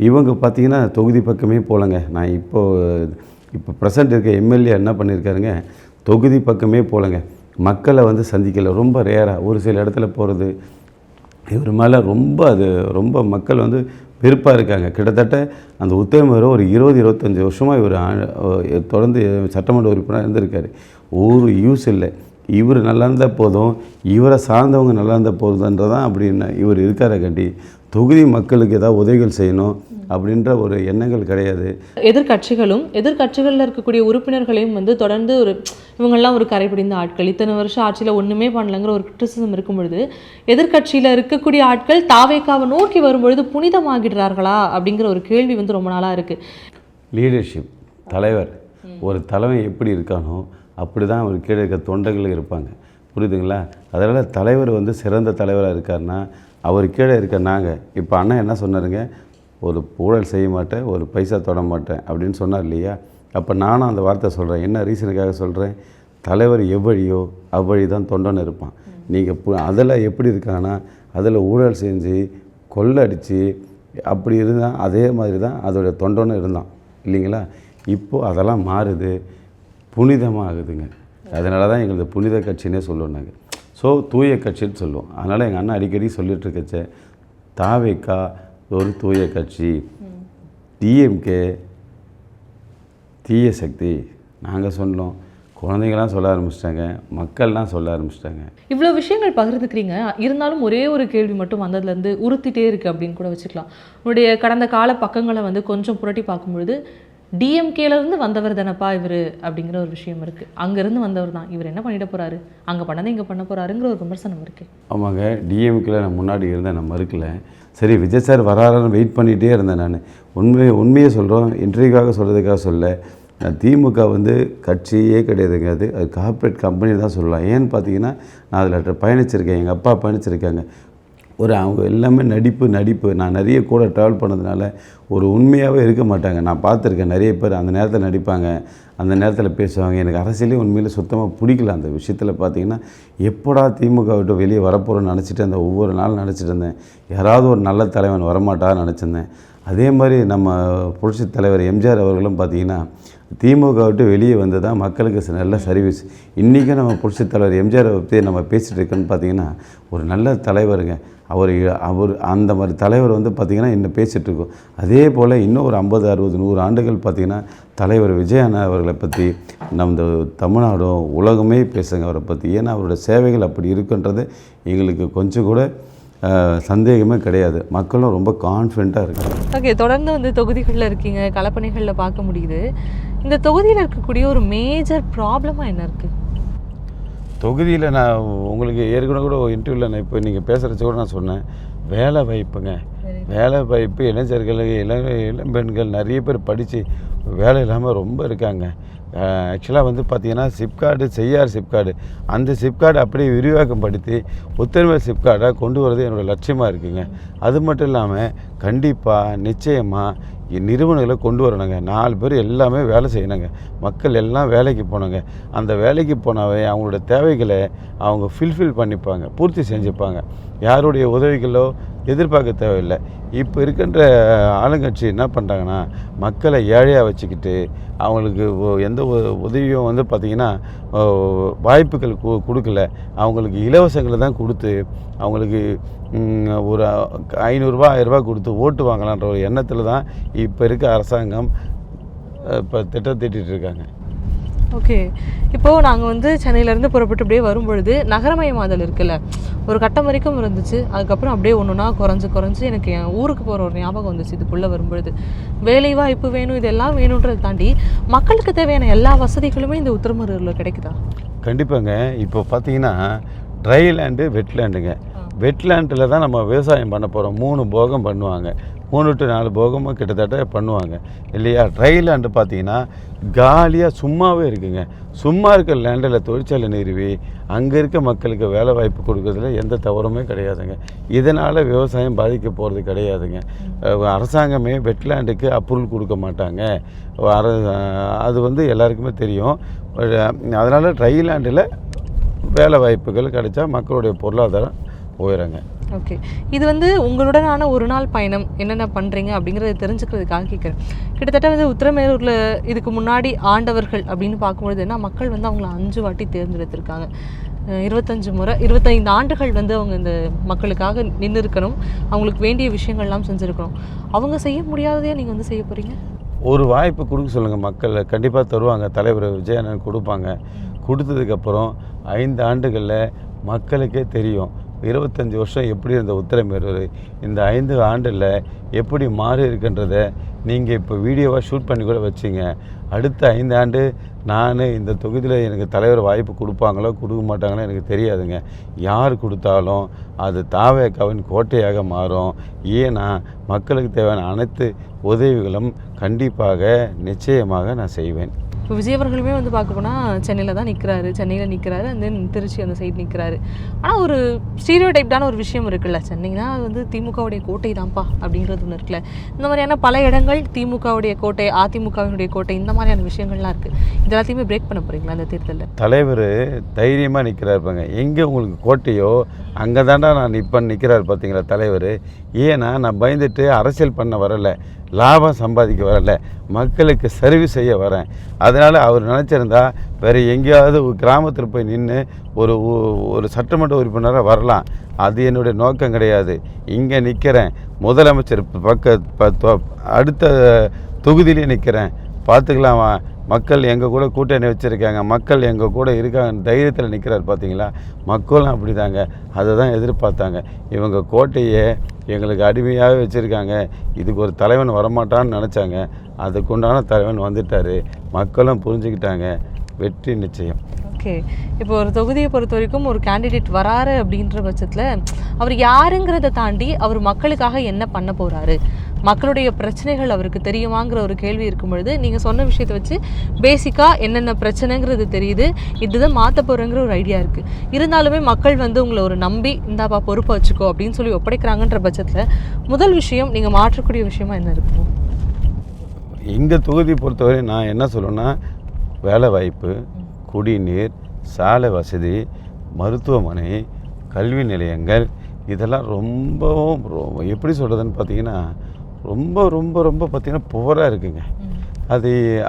இவங்க பார்த்திங்கன்னா தொகுதி பக்கமே போகலங்க. நான் இப்போ ப்ரெசண்ட் இருக்க எம்எல்ஏ என்ன பண்ணியிருக்காருங்க, தொகுதி பக்கமே போகலங்க. மக்களை சந்திக்கலை. ரொம்ப ரேராக ஒரு சில இடத்துல போகிறது. இவர் மேலே ரொம்ப மக்கள் வெறுப்பாக இருக்காங்க. கிட்டத்தட்ட அந்த உத்தமர் ஒரு 20-25 வருஷமாக இவர் தொடர்ந்து சட்டமன்ற உறுப்பினராக இருந்திருக்காரு. ஒரு யூஸ் இல்லை. இவர் நல்லா இருந்தால் போதும், இவரை சார்ந்தவங்க நல்லா இருந்தால் போதுன்றதான் அப்படின்னு இவர் இருக்கார கண்டி தொகுதி மக்களுக்கு ஏதாவது உதவிகள் செய்யணும் அப்படின்ற ஒரு எண்ணங்கள் கிடையாது. எதிர்கட்சிகளில் இருக்கக்கூடிய உறுப்பினர்களையும் தொடர்ந்து இவங்கெல்லாம் ஒரு கரைபிடிந்த ஆட்கள், இத்தனை வருஷம் ஆட்சியில் ஒன்றுமே பண்ணலங்கிற ஒரு கிரிட்டிசிசம் இருக்கும் பொழுது எதிர்கட்சியில் இருக்கக்கூடிய ஆட்கள் தாவேக்காவை நோக்கி வரும்பொழுது புனிதமாகிடுறார்களா அப்படிங்கிற ஒரு கேள்வி ரொம்ப நாளாக இருக்குது. லீடர்ஷிப், தலைவர், ஒரு தலைமை எப்படி இருக்கானோ அப்படி தான் அவர் கீழே இருக்க தொண்டர்கள் இருப்பாங்க. புரியுதுங்களா? அதனால் தலைவர் சிறந்த தலைவராக இருக்காருன்னா அவர் கீழே இருக்க நாங்கள் இப்போ அண்ணன் என்ன சொன்னாருங்க, ஒரு ஊழல் செய்ய மாட்டேன், ஒரு பைசா தொட மாட்டேன் அப்படின்னு சொன்னார் இல்லையா? அப்போ நானும் அந்த வார்த்தை சொல்கிறேன். என்ன ரீசனுக்காக சொல்கிறேன்? தலைவர் எவ்வழியோ அவ்வழி தான் தொண்டன் இருப்பான். நீங்கள் அதில் எப்படி இருக்காங்கன்னா அதில் ஊழல் செஞ்சு கொள்ளடிச்சு அப்படி இருந்தால் அதே மாதிரி தான் அதோடைய தொண்டனும் இருந்தான் இல்லைங்களா? இப்போது அதெல்லாம் மாறுது, புனிதமாக ஆகுதுங்க. அதனால தான் எங்களது புனித கட்சின்னே சொல்லுவோம் நாங்கள். ஸோ தூய கட்சின்னு சொல்லுவோம். அதனால் எங்கள் அண்ணன் அடிக்கடி சொல்லிகிட்டு இருக்கச்ச தாவேக்கா ஒரு தூய கட்சி, டிஎம்கே தீய சக்தி நாங்கள் சொன்னோம். குழந்தைங்களாம் சொல்ல ஆரம்பிச்சிட்டாங்க, மக்கள்லாம் சொல்ல ஆரம்பிச்சிட்டாங்க. இவ்வளோ விஷயங்கள் பகிர்ந்துக்கிறீங்க. இருந்தாலும் ஒரே ஒரு கேள்வி மட்டும் வந்ததுலேருந்து உறுத்திட்டே இருக்குது அப்படின்னு கூட வச்சுக்கலாம். உங்களுடைய கடந்த கால பக்கங்களை கொஞ்சம் புரட்டி பார்க்கும்பொழுது டிஎம்கேலேருந்து வந்தவர் தானப்பா இவர் அப்படிங்கிற ஒரு விஷயம் இருக்குது. அங்கேருந்து வந்தவர் தான், இவர் என்ன பண்ணிட போகிறாரு, அங்கே பண்ணதை இங்கே பண்ண போகிறாருங்கிற ஒரு விமர்சனம் இருக்குது. ஆமாங்க, டிஎம்கேல நான் முன்னாடி இருந்தேன், நான் மறுக்கல. சரி, விஜய் சார் வராருன்னு வெயிட் பண்ணிகிட்டே இருந்தேன். நான் உண்மையை சொல்கிறோம், இன்டர்வியூக்காக சொல்கிறதுக்காக சொல்ல. நான் திமுக கட்சியே கிடையாதுங்க. அது கார்ப்பரேட் கம்பெனி தான் சொல்லலாம். ஏன்னு பார்த்தீங்கன்னா நான் அதில் பயணிச்சிருக்கேன், எங்கள் அப்பா பயணிச்சிருக்காங்க. அவங்க எல்லாமே நடிப்பு. நான் நிறைய கூட ட்ராவல் பண்ணதுனால ஒரு உண்மையாகவே இருக்க மாட்டாங்க. நான் பார்த்துருக்கேன், நிறைய பேர் அந்த நேரத்தில் நடிப்பாங்க, அந்த நேரத்தில் பேசுவாங்க. எனக்கு அரசியலே உண்மையிலே சுத்தமாக பிடிக்கல. அந்த விஷயத்தில் பார்த்தீங்கன்னா எப்படா திமுக விட்டு வெளியே வரப்போகிறோன்னு நினச்சிட்டு அந்த ஒவ்வொரு நாள் நினச்சிட்டு இருந்தேன். யாராவது ஒரு நல்ல தலைவன் வரமாட்டான்னு நினச்சிருந்தேன். அதே மாதிரி நம்ம புரட்சி தலைவர் எம்ஜிஆர் அவர்களும் பார்த்திங்கன்னா திமுக விட்டு வெளியே வந்து தான் மக்களுக்கு நல்ல சர்வீஸ். இன்றைக்கும் நம்ம புரட்சி தலைவர் எம்ஜிஆரை பற்றி நம்ம பேசிகிட்டு இருக்கோன்னு பார்த்திங்கன்னா ஒரு நல்ல தலைவருங்க. அவர் அந்த மாதிரி தலைவர் பார்த்திங்கன்னா இன்னும் பேசிகிட்ருக்கோம். அதே போல் இன்னும் ஒரு 50, 60, 100 ஆண்டுகள் பார்த்திங்கன்னா தலைவர் விஜய் அண்ணா அவர்களை பற்றி நம்ம தமிழ்நாடும் உலகமே பேசுங்க அவரை பற்றி. ஏன்னா அவரோட சேவைகள் அப்படி இருக்குன்றது எங்களுக்கு கொஞ்சம் கூட சந்தேகமே கிடையாது. மக்களும் ரொம்ப கான்ஃபிடென்ட்டாக இருக்காங்க. ஓகே, தொடர்ந்து தொகுதிகளில் இருக்கீங்க, களப்பணிகளில் பார்க்க முடியுது. இந்த தொகுதியில் இருக்கக்கூடிய ஒரு மேஜர் ப்ராப்ளமாக என்ன இருக்குது? தொகுதியில் நான் உங்களுக்கு ஏற்கனவே கூட இன்டர்வியூவில் நான் இப்போ நீங்கள் பேசுகிறச்ச கூட நான் சொன்னேன், வேலை வாய்ப்புங்க. வேலை வாய்ப்பு இளைஞர்கள், இளம்பெண்கள் நிறைய பேர் படித்து வேலை இல்லாமல் ரொம்ப இருக்காங்க. ஆக்சுவலாக பார்த்திங்கன்னா செய்யார் சிப்கார்டு அந்த சிப்கார்டு அப்படியே விரிவாக்கம் படுத்தி உத்தரமேல் சிப்கார்டை கொண்டு வரது என்னோடய லட்சியமாக இருக்குங்க. அது மட்டும் இல்லாமல் கண்டிப்பாக நிச்சயமாக நிறுவனங்களை கொண்டு வரணுங்க. 4 பேர் எல்லாமே வேலை செய்யணுங்க. மக்கள் எல்லாம் வேலைக்கு போனாங்க. அந்த வேலைக்கு போனாவே அவங்களோட தேவைகளை அவங்க ஃபில்ஃபில் பண்ணிப்பாங்க, பூர்த்தி செஞ்சுப்பாங்க. யாருடைய உதவிகளோ எதிர்பார்க்க தேவையில்லை. இப்போ இருக்கின்ற ஆளுங்கட்சி என்ன பண்ணுறாங்கன்னா மக்களை ஏழையாக வச்சுக்கிட்டு அவங்களுக்கு எந்த உதவியும் பார்த்திங்கன்னா வாய்ப்புகள் கொடுக்கல. அவங்களுக்கு இலவசங்களை தான் கொடுத்து அவங்களுக்கு ஒரு 500 ரூபா 1000 ரூபா கொடுத்து ஓட்டு வாங்கலான்ற ஒரு எண்ணத்தில் தான் இப்போ இருக்க அரசாங்கம் இப்போ திட்டம் தீட்டிகிட்டு இருக்காங்க. ஓகே. இப்போது நாங்கள் வந்து சென்னையிலேருந்து புறப்பட்டு அப்படியே வரும்பொழுது நகரமயமாதல் இருக்குல்ல, ஒரு கட்டம் வரைக்கும் இருந்துச்சு. அதுக்கப்புறம் அப்படியே ஒன்றுனா குறைஞ்சு எனக்கு என் ஊருக்கு போகிற ஒரு ஞாபகம் வந்துச்சு இதுக்குள்ளே வரும்பொழுது. வேலைவாய்ப்பு வேணும், இதெல்லாம் வேணுன்றதை தாண்டி மக்களுக்கு தேவையான எல்லா வசதிகளுமே இந்த உத்திரமேரூரில் கிடைக்குதா? கண்டிப்பாங்க. இப்போ பார்த்தீங்கன்னா ட்ரை லேண்டு, வெட்லேண்டுங்க. வெட்லேண்டில் தான் நம்ம விவசாயம் பண்ண போகிறோம். 3 போகம் பண்ணுவாங்க, 3 to 4 போகமும் கிட்டத்தட்ட பண்ணுவாங்க இல்லையா. ட்ரை லேண்டு பார்த்தீங்கன்னா காலியாக சும்மாவே இருக்குங்க. சும்மா இருக்கிற லேண்டில் தொழிற்சாலை நிறுவி அங்கே இருக்க மக்களுக்கு வேலை வாய்ப்பு கொடுக்கறதுல எந்த தவறுமே கிடையாதுங்க. இதனால் விவசாயம் பாதிக்க போகிறது கிடையாதுங்க. அரசாங்கமே வெட்லேண்டுக்கு அப்ரூவல் கொடுக்க மாட்டாங்க. அது வந்து எல்லாருக்குமே தெரியும். அதனால் ட்ரை லேண்டில் வேலை வாய்ப்புகள் கிடைச்சா மக்களுடைய பொருளாதாரம் உயருங்க. ஓகே. இது வந்து உங்களுடனான ஒரு நாள் பயணம் என்னென்ன பண்ணுறீங்க அப்படிங்கிறத தெரிஞ்சுக்கிறதுக்காக கேட்குறேன். கிட்டத்தட்ட வந்து உத்திரமேரூரில் இதுக்கு முன்னாடி ஆண்டவர்கள் அப்படின்னு பார்க்கும்பொழுது என்ன, மக்கள் வந்து அவங்கள 5 வாட்டி தேர்ந்தெடுத்திருக்காங்க. 25 ஆண்டுகள் வந்து அவங்க இந்த மக்களுக்காக நின்று இருக்கணும், அவங்களுக்கு வேண்டிய விஷயங்கள்லாம் செஞ்சுருக்கணும். அவங்க செய்ய முடியாததே நீங்கள் வந்து செய்ய போகிறீங்க. ஒரு வாய்ப்பு கொடுக்க சொல்லுங்கள், மக்கள் கண்டிப்பாக தருவாங்க. தலைவர் விஜயண்ணன் கொடுப்பாங்க. கொடுத்ததுக்கப்புறம் 5 ஆண்டுகளில் மக்களுக்கே தெரியும் 25 வருஷம் எப்படி இருந்த உத்திரமேரூர் இந்த 5 ஆண்டில் எப்படி மாறி இருக்குன்றதை நீங்கள் இப்போ வீடியோவாக ஷூட் பண்ணி கூட வச்சிங்க. அடுத்த 5 ஆண்டு நான் இந்த தொகுதியில் எனக்கு தலைவர் வாய்ப்பு கொடுப்பாங்களோ கொடுக்க மாட்டாங்களோ எனக்கு தெரியாதுங்க. யார் கொடுத்தாலும் அது தாவேக்காவின் கோட்டையாக மாறும். ஏன்னா மக்களுக்கு தேவையான அனைத்து உதவிகளும் கண்டிப்பாக நிச்சயமாக நான் செய்வேன். இப்போ விஜய் அவர்களுமே வந்து பார்க்க போனால் சென்னையில் தான் நிற்கிறாரு, சென்னையில் நிற்கிறாரு, அந்த திருச்சி அந்த சைடு நிற்கிறாரு. ஆனால் ஒரு ஸ்டீரியோ டைப்டான ஒரு விஷயம் இருக்குல்ல, சென்னைனா அது வந்து திமுகவுடைய கோட்டை தான்ப்பா அப்படின்றது ஒன்று இருக்குல்ல. இந்த மாதிரியான பல இடங்கள் திமுகவுடைய கோட்டை, அதிமுகவினுடைய கோட்டை, இந்த மாதிரியான விஷயங்கள்லாம் இருக்குது. இது எல்லாத்தையுமே பிரேக் பண்ண போகிறீங்களா இந்த தேர்தலில்? தலைவர் தைரியமாக நிற்கிறாருப்பாங்க. எங்கே உங்களுக்கு கோட்டையோ அங்கே தாண்டா நான் நிற்கிறாரு பார்த்தீங்களா தலைவர். ஏன்னா நான் பயந்துட்டு அரசியல் பண்ண வரலை, லாபம் சம்பாதிக்க வரலை, மக்களுக்கு சர்வீஸ் செய்ய வரேன். அதனால் அவர் நினச்சிருந்தா வேறு எங்கேயாவது ஒரு கிராமத்தில் போய் நின்று ஒரு சட்டமன்ற உறுப்பினராக வரலாம். அது என்னுடைய நோக்கம் கிடையாது. இங்கே நிற்கிறேன், முதலமைச்சர் அடுத்த தொகுதியிலே நிற்கிறேன், பார்த்துக்கலாமா, மக்கள் எங்கள் கூட கூட்டணி வச்சுருக்காங்க, மக்கள் எங்கள் கூட இருக்காங்க தைரியத்தில் நிற்கிறார் பார்த்தீங்களா. மக்களும் அப்படி தாங்க, அதை தான் எதிர்பார்த்தாங்க. இவங்க கோட்டையை எங்களுக்கு அடிமையாகவே வச்சுருக்காங்க, இதுக்கு ஒரு தலைவன் வரமாட்டான்னு நினச்சாங்க. அதுக்குண்டான தலைவன் வந்துட்டார், மக்களும் புரிஞ்சுக்கிட்டாங்க. வெற்றி நிச்சயம். ஓகே. இப்போ ஒரு தொகுதியை பொறுத்த வரைக்கும் ஒரு கேண்டிடேட் வராரு அப்படின்ற பட்சத்தில் அவர் யாருங்கிறத தாண்டி அவர் மக்களுக்காக என்ன பண்ண போகிறாரு, மக்களுடைய பிரச்சனைகள் அவருக்கு தெரியுமாங்கிற ஒரு கேள்வி இருக்கும் பொழுது நீங்கள் சொன்ன விஷயத்தை வச்சு பேசிக்காக என்னென்ன பிரச்சனைங்கிறது தெரியுது, இதுதான் மாற்ற போகிறேங்கிற ஒரு ஐடியா இருக்குது. இருந்தாலுமே மக்கள் வந்து உங்களை ஒரு நம்பி இந்தாப்பா பொறுப்பை வச்சுக்கோ அப்படின்னு சொல்லி ஒப்படைக்கிறாங்கன்ற பட்சத்தில் முதல் விஷயம் நீங்கள் மாற்றக்கூடிய விஷயமா என்ன இருக்கும்? எங்கள் தொகுதி பொறுத்தவரை நான் என்ன சொல்லுவேன்னா, வேலை வாய்ப்பு, குடிநீர், சாலை வசதி, மருத்துவமனை, கல்வி நிலையங்கள், இதெல்லாம் ரொம்பவும் எப்படி சொல்கிறதுன்னு பார்த்தீங்கன்னா ரொம்ப ரொம்ப ரொம்ப பார்த்திங்கன்னா புவராக இருக்குங்க.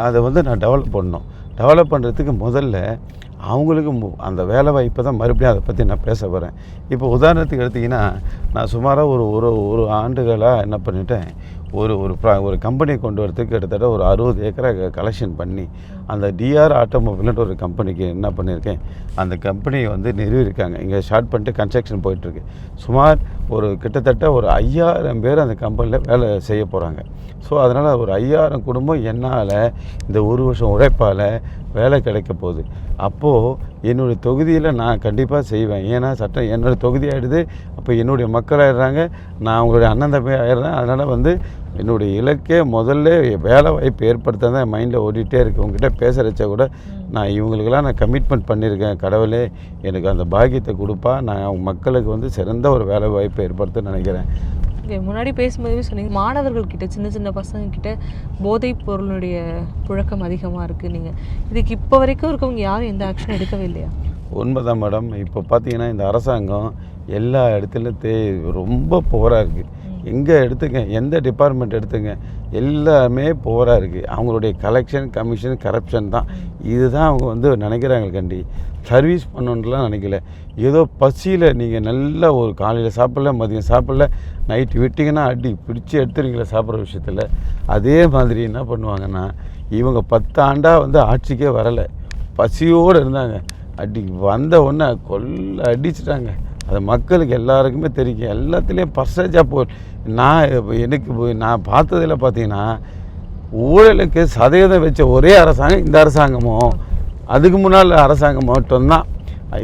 அதை வந்து நான் டெவலப் பண்ணணும். டெவலப் பண்ணுறதுக்கு முதல்ல அவங்களுக்கு அந்த வேலை வாய்ப்பை தான் மறுபடியும் அதை பற்றி நான் பேச போகிறேன். இப்போ உதாரணத்துக்கு எடுத்திங்கன்னா, நான் சுமாராக ஒரு ஆண்டுகளாக என்ன பண்ணிட்டேன், ஒரு கம்பெனி கொண்டு வரதுக்கு கிட்டத்தட்ட ஒரு 60 ஏக்கரை கலெக்ஷன் பண்ணி அந்த டிஆர் ஆட்டோமொபைல்ன்ற ஒரு கம்பெனிக்கு என்ன பண்ணியிருக்கேன், அந்த கம்பெனியை வந்து நிறுவியிருக்காங்க. இங்கே ஸ்டார்ட் பண்ணிட்டு கன்ஸ்ட்ரக்ஷன் போயிட்டுருக்கு. சுமார் கிட்டத்தட்ட ஒரு 5000 பேர் அந்த கம்பெனியில் வேலை செய்ய போகிறாங்க. ஸோ அதனால் ஒரு 5000 குடும்பம் என்னால் இந்த ஒரு வருஷம் உழைப்பால் வேலை கிடைக்க போகுது. அப்போது என்னுடைய தொகுதியில் நான் கண்டிப்பாக செய்வேன். ஏன்னா சட்டம் என்னுடைய தொகுதி ஆகிடுது, அப்போ என்னுடைய மக்கள் ஆகிடுறாங்க, நான் அவங்களுடைய அண்ணன் தம்பி ஆகிடுறேன். அதனால் வந்து என்னுடைய இலக்கே முதல்ல வேலை வாய்ப்பு ஏற்படுத்த தான் என் மைண்டில் ஓடிட்டே இருக்குது. உங்ககிட்ட பேசுகிறச்ச கூட நான் இவங்களுக்கெல்லாம் நான் கமிட்மெண்ட் பண்ணியிருக்கேன். கடவுளே எனக்கு அந்த பாக்கியத்தை கொடுப்பா, நான் அவங்க மக்களுக்கு வந்து சிறந்த ஒரு வேலை வாய்ப்பை ஏற்படுத்த நினைக்கிறேன். முன்னாடி பேசும்போதே சொன்னீங்க, மாணவர்கள்கிட்ட சின்ன சின்ன பசங்கக்கிட்ட போதைப் பொருளுடைய புழக்கம் அதிகமாக இருக்குது. நீங்கள் இதுக்கு இப்போ வரைக்கும் இருக்கவங்க யாரும் எந்த ஆக்ஷன் எடுக்கவே இல்லையா? உண்மைதான் மேடம். இப்போ பார்த்தீங்கன்னா இந்த அரசாங்கம் எல்லா இடத்துலையும் ரொம்ப புவராக இருக்குது. எங்கே எடுத்துங்க, எந்த டிபார்ட்மெண்ட் எடுத்துங்க, எல்லாமே புவராக இருக்குது. அவங்களுடைய கலெக்ஷன், கமிஷன், கரப்ஷன் தான். இதுதான் அவங்க வந்து நினைக்கிறாங்க. கண்டி சர்வீஸ் பண்ணணுன்னுலாம் நினைக்கல. ஏதோ பசியில் நீங்கள் நல்லா ஒரு காலையில் சாப்பிடல, மதியம் சாப்பிடல, நைட்டு விட்டிங்கன்னா அடி பிடிச்சி எடுத்துருவீங்களா சாப்பிட்ற விஷயத்தில். அதே மாதிரி என்ன பண்ணுவாங்கன்னா, இவங்க 10 ஆண்டாக வந்து ஆட்சிக்கே வரலை. பசியோடு இருந்தாங்க. வந்த உடனே அடிச்சிட்டாங்க. அது மக்களுக்கு எல்லாருக்குமே தெரியும். எல்லாத்துலேயும் பர்சன்டேஜாக நான் பார்த்ததில் பார்த்தீங்கன்னா ஊழலுக்கு சதவீதம் வச்ச ஒரே அரசாங்கம் இந்த அரசாங்கமும் அதுக்கு முன்னால் அரசாங்கம் மட்டும்தான்.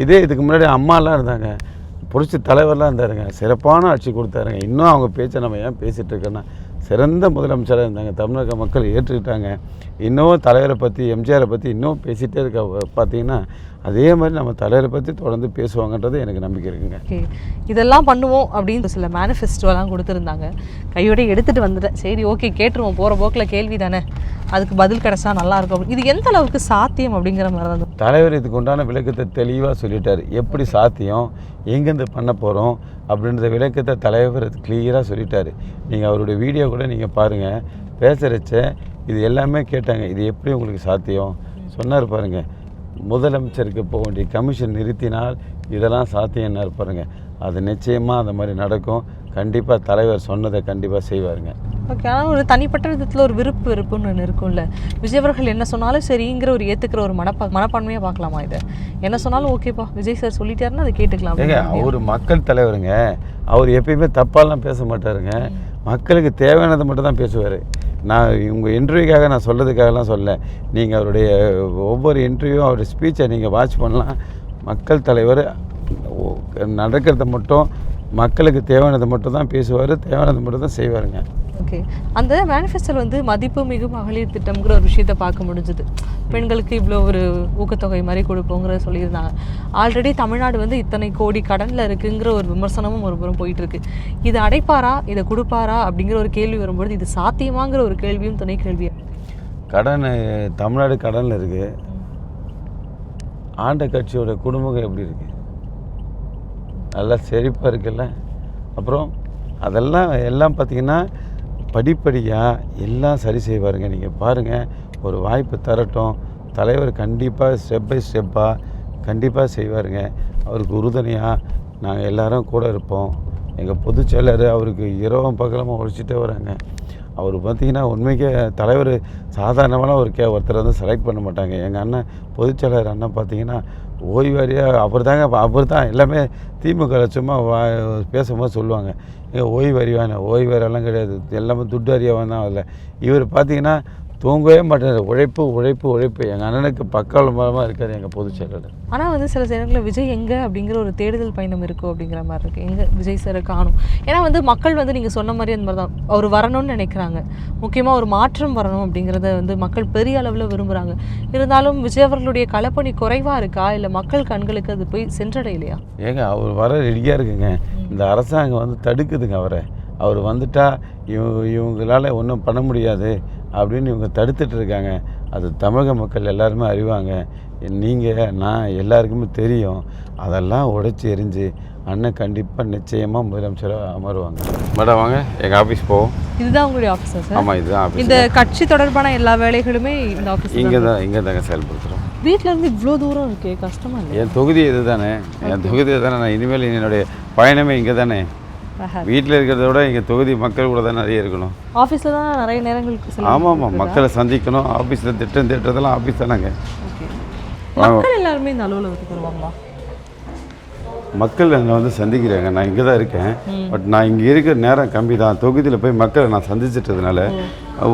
இதுக்கு முன்னாடி அம்மாலாம் இருந்தாங்க, புரட்சி தலைவர்லாம் இருந்தாருங்க, சிறப்பான ஆட்சி கொடுத்தாருங்க. இன்னும் அவங்க பேச்சை நம்ம ஏன் பேசிகிட்டு இருக்கோன்னா, சிறந்த முதலமைச்சராக இருந்தாங்க. தமிழக மக்கள் ஏற்றுக்கிட்டாங்க. இன்னும் தலைவரை பற்றி எம்ஜிஆரை பற்றி இன்னும் பேசிகிட்டே இருக்க பார்த்தீங்கன்னா அதே மாதிரி நம்ம தலைவரை பற்றி தொடர்ந்து பேசுவாங்கன்றது எனக்கு நம்பிக்கை இருக்குங்க. ஓகே, இதெல்லாம் பண்ணுவோம் அப்படின்னு சில மேனிஃபெஸ்டோலாம் கொடுத்துருந்தாங்க. கையோட எடுத்துகிட்டு வந்துட்டேன். சரி ஓகே, கேட்டுருவோம், போகிற போக்கில் கேள்வி தானே, அதுக்கு பதில் கிடச்சா நல்லாயிருக்கும். இது எந்த அளவுக்கு சாத்தியம் அப்படிங்கிற மாதிரி தான் தலைவர் இதுக்கு உண்டான விளக்கத்தை தெளிவாக சொல்லிட்டார். எப்படி சாத்தியம், எங்கேருந்து பண்ண போகிறோம் அப்படின்ற விளக்கத்தை தலைவர் கிளியராக சொல்லிட்டார். நீங்கள் அவருடைய வீடியோ கூட நீங்கள் பாருங்கள். பேசுகிறச்ச இது எல்லாமே கேட்டாங்க, இது எப்படி உங்களுக்கு சாத்தியம் சொன்னார் பாருங்கள். முதலமைச்சருக்கு போக வேண்டிய கமிஷன் நிறுத்தினால் இதெல்லாம் சாத்தியம் பாருங்க. அது நிச்சயமாக அந்த மாதிரி நடக்கும். கண்டிப்பாக தலைவர் சொன்னதை கண்டிப்பாக செய்வாருங்க. ஓகே, ஆனால் ஒரு தனிப்பட்ட விதத்தில் ஒரு விருப்புன்னு ஒன்று இருக்கும்ல. விஜய் அவர்கள் என்ன சொன்னாலும் சரிங்கிற ஒரு ஏற்றுக்கிற ஒரு மனப்பான்மையாக பார்க்கலாமா? இதை என்ன சொன்னாலும் ஓகேப்பா, விஜய் சார் சொல்லிட்டாருன்னா அதை கேட்டுக்கலாம். ஏங்க, அவர் மக்கள் தலைவருங்க. அவர் எப்பயுமே தப்பாலாம் பேச மாட்டாருங்க. மக்களுக்கு தேவையானதை மட்டும் தான் பேசுவார். நான் உங்கள் இன்டர்வியூக்காக நான் சொல்கிறதுக்காகலாம் சொல்ல. நீங்கள் அவருடைய ஒவ்வொரு இன்டர்வியூவும் அவருடைய ஸ்பீச்சை நீங்கள் வாட்ச் பண்ணலாம். மக்கள் தலைவர் நடக்கிறத மட்டும், மக்களுக்கு தேவையானதை மட்டும் தான் பேசுவார், தேவையானதை மட்டும் தான் செய்வாருங்க. ஓகே, அந்த மேனிஃபெஸ்டோவில் வந்து மதிப்பு மிகு மகளிர் திட்டம்ங்கிற ஒரு விஷயத்தை பார்க்க முடிஞ்சுது. பெண்களுக்கு இவ்வளோ ஒரு ஊக்கத்தொகை மாதிரி கொடுப்போங்கிற சொல்லியிருந்தாங்க. ஆல்ரெடி தமிழ்நாடு வந்து இத்தனை கோடி கடனில் இருக்குங்கிற ஒரு விமர்சனமும் ஒரு புறம் போயிட்டுருக்கு. இது அடைப்பாரா, இதை கொடுப்பாரா அப்படிங்கிற ஒரு கேள்வி வரும்பொழுது இது சாத்தியமாங்கிற ஒரு கேள்வியும் துணை கேள்வியாக இருக்குது. தமிழ்நாடு கடனில் இருக்குது. ஆண்ட கட்சியோட குடும்பம் எப்படி இருக்குது? நல்லா செழிப்பாக இருக்குல்ல. அப்புறம் எல்லாம் பார்த்திங்கன்னா படிப்படியாக எல்லாம் சரி செய்வாருங்க. நீங்கள் பாருங்கள், ஒரு வாய்ப்பு தரட்டும், தலைவர் கண்டிப்பாக ஸ்டெப் பை ஸ்டெப்பாக கண்டிப்பாக செய்வாருங்க. அவருக்கு உறுதுணையாக நாங்கள் எல்லோரும் கூட இருப்போம். எங்கள் பொதுச் செயலர் அவருக்கு இரவும் பகலமாக உழைச்சிட்டே வராங்க. அவர் பார்த்திங்கன்னா உண்மைக்கே தலைவர் சாதாரணமான ஒருத்தரை வந்து செலக்ட் பண்ண மாட்டாங்க. எங்கள் அண்ணன் பொதுச்செயலர் அண்ணன் பார்த்திங்கன்னா ஓய்வாரியாக அவர் தான் எல்லாமே திமுக சும்மா பேசும்போது சொல்லுவாங்க, எங்கள் ஓய்வாரியெல்லாம் கிடையாது, எல்லாமே துட்டு அறியவன் தான். அதில் இவர் பார்த்திங்கன்னா தூங்கவே மாட்டார். உழைப்பு. எங்கள் அண்ணனுக்கு பக்கபலமாக இருக்கார் எங்கள் பொதுச் செயலர். ஆனால் வந்து சில நேரங்களில் விஜய் எங்கே அப்படிங்கிற ஒரு தேடுதல் பயணம் இருக்கும் அப்படிங்கிற மாதிரி இருக்குது. எங்கே விஜய் சாரை காணும். ஏன்னா வந்து மக்கள் வந்து நீங்கள் சொன்ன மாதிரி அந்த மாதிரி தான் அவர் வரணும்னு நினைக்கிறாங்க. முக்கியமாக ஒரு மாற்றம் வரணும் அப்படிங்கிறத வந்து மக்கள் பெரிய அளவில் விரும்புகிறாங்க. இருந்தாலும் விஜய் அவர்களுடைய களப்பணி குறைவாக இருக்கா, இல்லை மக்கள் கண்களுக்கு அது போய் சென்றடையிலையா? ஏங்க, அவர் வர ரெடியாக இருக்குங்க. இந்த அரசாங்கம் வந்து தடுக்குதுங்க அவரை. அவர் வந்துட்டால் இவங்களால் ஒன்றும் பண்ண முடியாது அப்படின்னு இவங்க தடுத்துட்டு இருக்காங்க. அது தமிழக மக்கள் எல்லாருமே அறிவாங்க. நீங்கள் நான் எல்லாருக்குமே தெரியும். அதெல்லாம் உடைச்சி எரிஞ்சு அண்ணன் கண்டிப்பாக நிச்சயமாக முதலமைச்சராக அமருவாங்க. மேடம் வாங்க, எங்கள் ஆஃபீஸ் போவோம். இதுதான் உங்களுடைய ஆஃபீஸா சார்? ஆமாம், இதுதான் ஆஃபீஸ். இந்த கட்சி தொடர்பான எல்லா வேலைகளுமே இந்த ஆஃபீஸ் இங்கே தாங்க செயல்படுத்துகிறோம். வீட்டிலேருந்து இவ்வளோ தூரம் இருக்கே, கஷ்டமா இல்லை? என் தொகுதி இது தானே, நான் இனிமேல் என்னுடைய பயணமே இங்கே தானே. வீட்டில் இருக்கிறத விட இங்கே தொகுதி மக்கள் கூட தான் நிறைய இருக்கணும். ஆஃபீஸில் தான் நிறைய நேரங்களுக்கு. ஆமாம், மக்களை சந்திக்கணும். ஆஃபீஸில் திட்டத்தெல்லாம் ஆஃபீஸ் தானேங்க. மக்கள் எல்லாருமே இந்த அலுவலகத்துக்கு வருவாங்களா? மக்கள் என்னை வந்து சந்திக்கிறாங்க. நான் இங்கே தான் இருக்கேன். பட் நான் இங்கே இருக்கிற நேரம் கம்மி தான். தொகுதியில் போய் மக்களை நான் சந்திச்சிட்டதுனால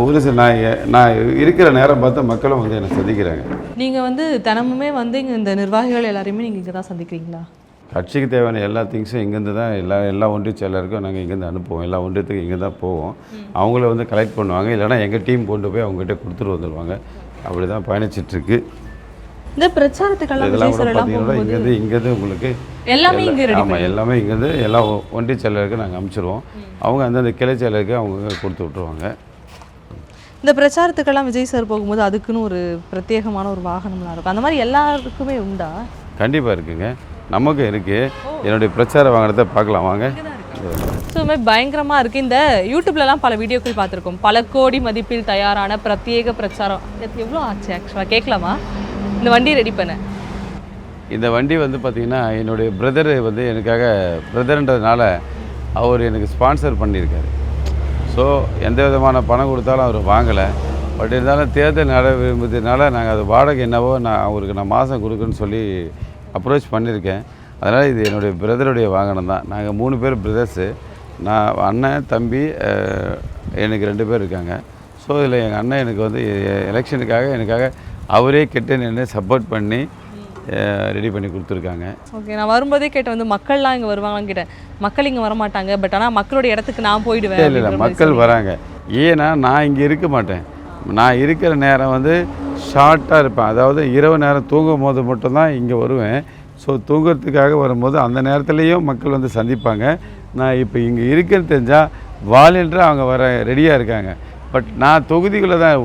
ஒரு சில நான் இருக்கிற நேரம் பார்த்து மக்களும் வந்து என்னை சந்திக்கிறாங்க. நீங்கள் வந்து தினமுமே வந்து இங்கே இந்த நிர்வாகிகள் எல்லாரையுமே நீங்கள் இங்கே தான் சந்திக்கிறீங்களா? கட்சிக்கு தேவையான எல்லா திங்ஸும் இங்கேருந்து தான் எல்லா ஒன்றிய செயலருக்கும் நாங்கள் இங்கேருந்து அனுப்புவோம். எல்லா ஒன்றியத்துக்கும் இங்கே தான் போவோம். அவங்கள வந்து கலெக்ட் பண்ணுவாங்க. இல்லைனா எங்கள் டீம் கொண்டு போய் அவங்ககிட்ட கொடுத்துட்டு வந்துடுவாங்க. அப்படி தான் பயணிச்சிட்ருக்கு. இந்த பிரச்சாரத்துக்கெல்லாம் இங்கேருந்து உங்களுக்கு எல்லாமே இங்கே ரெடி. ஆமாம், எல்லாமே இங்கேருந்து எல்லா ஒன்றிய செயலருக்கு நாங்கள் அனுப்பிச்சிடுவோம். அவங்க அந்தந்த கிளை செயலருக்கு அவங்க கொடுத்து விட்ருவாங்க. இந்த பிரச்சாரத்துக்கெல்லாம் விஜய் சார் போகும்போது அதுக்குன்னு ஒரு பிரத்யேகமான ஒரு வாகனம்லாம் இருக்கும். அந்த மாதிரி எல்லாருக்குமே உண்டா? கண்டிப்பாக இருக்குங்க, நமக்கு இருக்குது. என்னுடைய பிரச்சார வாகனத்தை பார்க்கலாம் வாங்க. ஸோ இது மாதிரி பயங்கரமாக இருக்குது. இந்த யூடியூப்லலாம் பல வீடியோக்கள் பார்த்துருக்கோம். பல கோடி மதிப்பில் தயாரான பிரத்யேக பிரச்சாரம். எவ்வளோ ஆச்சு ஆக்சுவலாக கேட்கலாமா? இந்த வண்டி ரெடி பண்ண இந்த வண்டி வந்து பார்த்திங்கன்னா என்னுடைய பிரதர் வந்து எனக்காக பிரதர்ன்றதுனால அவர் எனக்கு ஸ்பான்சர் பண்ணியிருக்காரு. ஸோ எந்த விதமான பணம் கொடுத்தாலும் அவர் வாங்கலை. பட் இருந்தாலும் தேர்தல் நட விரும்புறதுனால நாங்கள் அது வாடகை என்னவோ அவருக்கு நான் மாதம் கொடுக்குன்னு சொல்லி அப்ரோச் பண்ணியிருக்கேன். அதனால் இது என்னுடைய பிரதருடைய வாகனம் தான். நாங்கள் 3 பேர் பிரதர்ஸு. நான் அண்ணன், தம்பி, எனக்கு 2 பேர் இருக்காங்க. ஸோ இதில் எங்கள் அண்ணன் எனக்கு வந்து எனக்காக அவரே கிட்ட நின்று சப்போர்ட் பண்ணி ரெடி பண்ணி கொடுத்துருக்காங்க. ஓகே, நான் வரும்போதே கேட்டேன் வந்து மக்கள்லாம் இங்கே வருவாங்கன்னு கேட்டேன். மக்கள் இங்கே வரமாட்டாங்க, பட் ஆனால் மக்களுடைய இடத்துக்கு நான் போயிடுவேன். இல்லை, மக்கள் வராங்க. ஏன்னா நான் இங்கே இருக்க மாட்டேன். நான் இருக்கிற நேரம் வந்து ஷார்ட்டாக இருப்பேன். அதாவது இரவு நேரம் தூங்கும் போது மட்டும்தான் இங்கே வருவேன். ஸோ தூங்குறதுக்காக வரும்போது அந்த நேரத்துலேயும் மக்கள் வந்து சந்திப்பாங்க. நான் இப்போ இங்கே இருக்குன்னு தெரிஞ்சால் வாலண்டியராக அவங்க வர ரெடியாக இருக்காங்க. பட் நான் தொகுதிக்குள்ளே தான்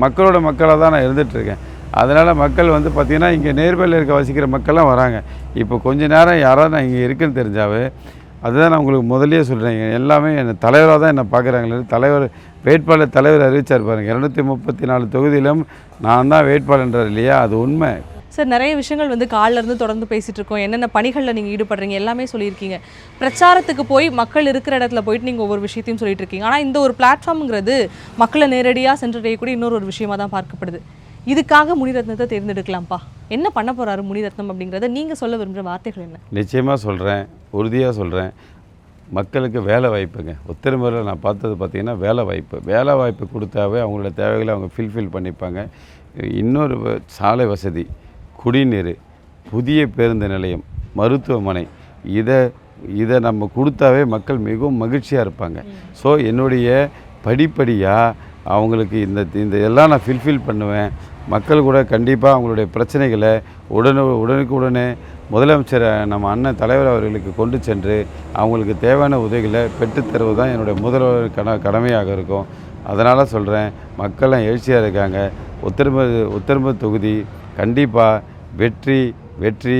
மக்களோட மக்களாக தான் நான் இருந்துகிட்ருக்கேன். அதனால் மக்கள் வந்து பார்த்திங்கன்னா இங்கே நேர்மையில் வசிக்கிற மக்கள்லாம் வராங்க. இப்போ கொஞ்ச நேரம் யாராவது நான் இங்கே இருக்குன்னு தெரிஞ்சாவே, அதுதான் நான் உங்களுக்கு முதலே சொல்கிறேன், எல்லாமே என்னை தலைவராக தான் என்னை பார்க்குறாங்களே. தலைவர் அறிவிச்சார் பாருங்கள், 234 தொகுதியிலும் நான் தான் வேட்பாளர்ன்றார் இல்லையா, அது உண்மை. சார், நிறைய விஷயங்கள் வந்து காலிலேருந்து தொடர்ந்து பேசிகிட்டு இருக்கோம். என்னென்ன பணிகளில் நீங்கள் ஈடுபடுறீங்க எல்லாமே சொல்லியிருக்கீங்க. பிரச்சாரத்துக்கு போய் மக்கள் இருக்கிற இடத்துல போயிட்டு நீங்கள் ஒவ்வொரு விஷயத்தையும் சொல்லிட்டு இருக்கீங்க. ஆனால் இந்த ஒரு பிளாட்ஃபார்ம்ங்கிறது மக்களை நேரடியாக சென்றடையக்கூடிய இன்னொரு விஷயமாக தான் பார்க்கப்படுது. இதுக்காக முனிரத்னத்தை தேர்ந்தெடுக்கலாம்ப்பா, என்ன பண்ண போகிறாரு முனிரத்னம் அப்படிங்கிறத நீங்கள் சொல்ல விரும்புகிற வார்த்தைகள் என்ன? நிச்சயமாக சொல்கிறேன், உறுதியாக சொல்கிறேன். மக்களுக்கு வேலை வாய்ப்புங்க. உத்தரமேரூரில் நான் பார்த்தது பார்த்திங்கன்னா வேலை வாய்ப்பு கொடுத்தாவே அவங்களோட தேவைகளை அவங்க ஃபில்ஃபில் பண்ணிப்பாங்க. இன்னொரு சாலை வசதி, குடிநீர், புதிய பேருந்து நிலையம், மருத்துவமனை, இதை நம்ம கொடுத்தாவே மக்கள் மிகவும் மகிழ்ச்சியாக இருப்பாங்க. ஸோ என்னுடைய படிப்படியாக அவங்களுக்கு இந்த எல்லாம் நான் ஃபில்ஃபில் பண்ணுவேன். மக்கள் கூட கண்டிப்பாக அவங்களுடைய பிரச்சனைகளை உடனுக்குடனே முதலமைச்சர் நம்ம அண்ணன் தலைவர் அவர்களுக்கு கொண்டு சென்று அவங்களுக்கு தேவையான உதவிகளை பெற்றுத்தருவது தான் என்னுடைய முதல்வர் கடமையாக இருக்கும். அதனால் சொல்கிறேன், மக்கள்லாம் எழுச்சியாக இருக்காங்க. உத்தரமேரூர் தொகுதி கண்டிப்பாக வெற்றி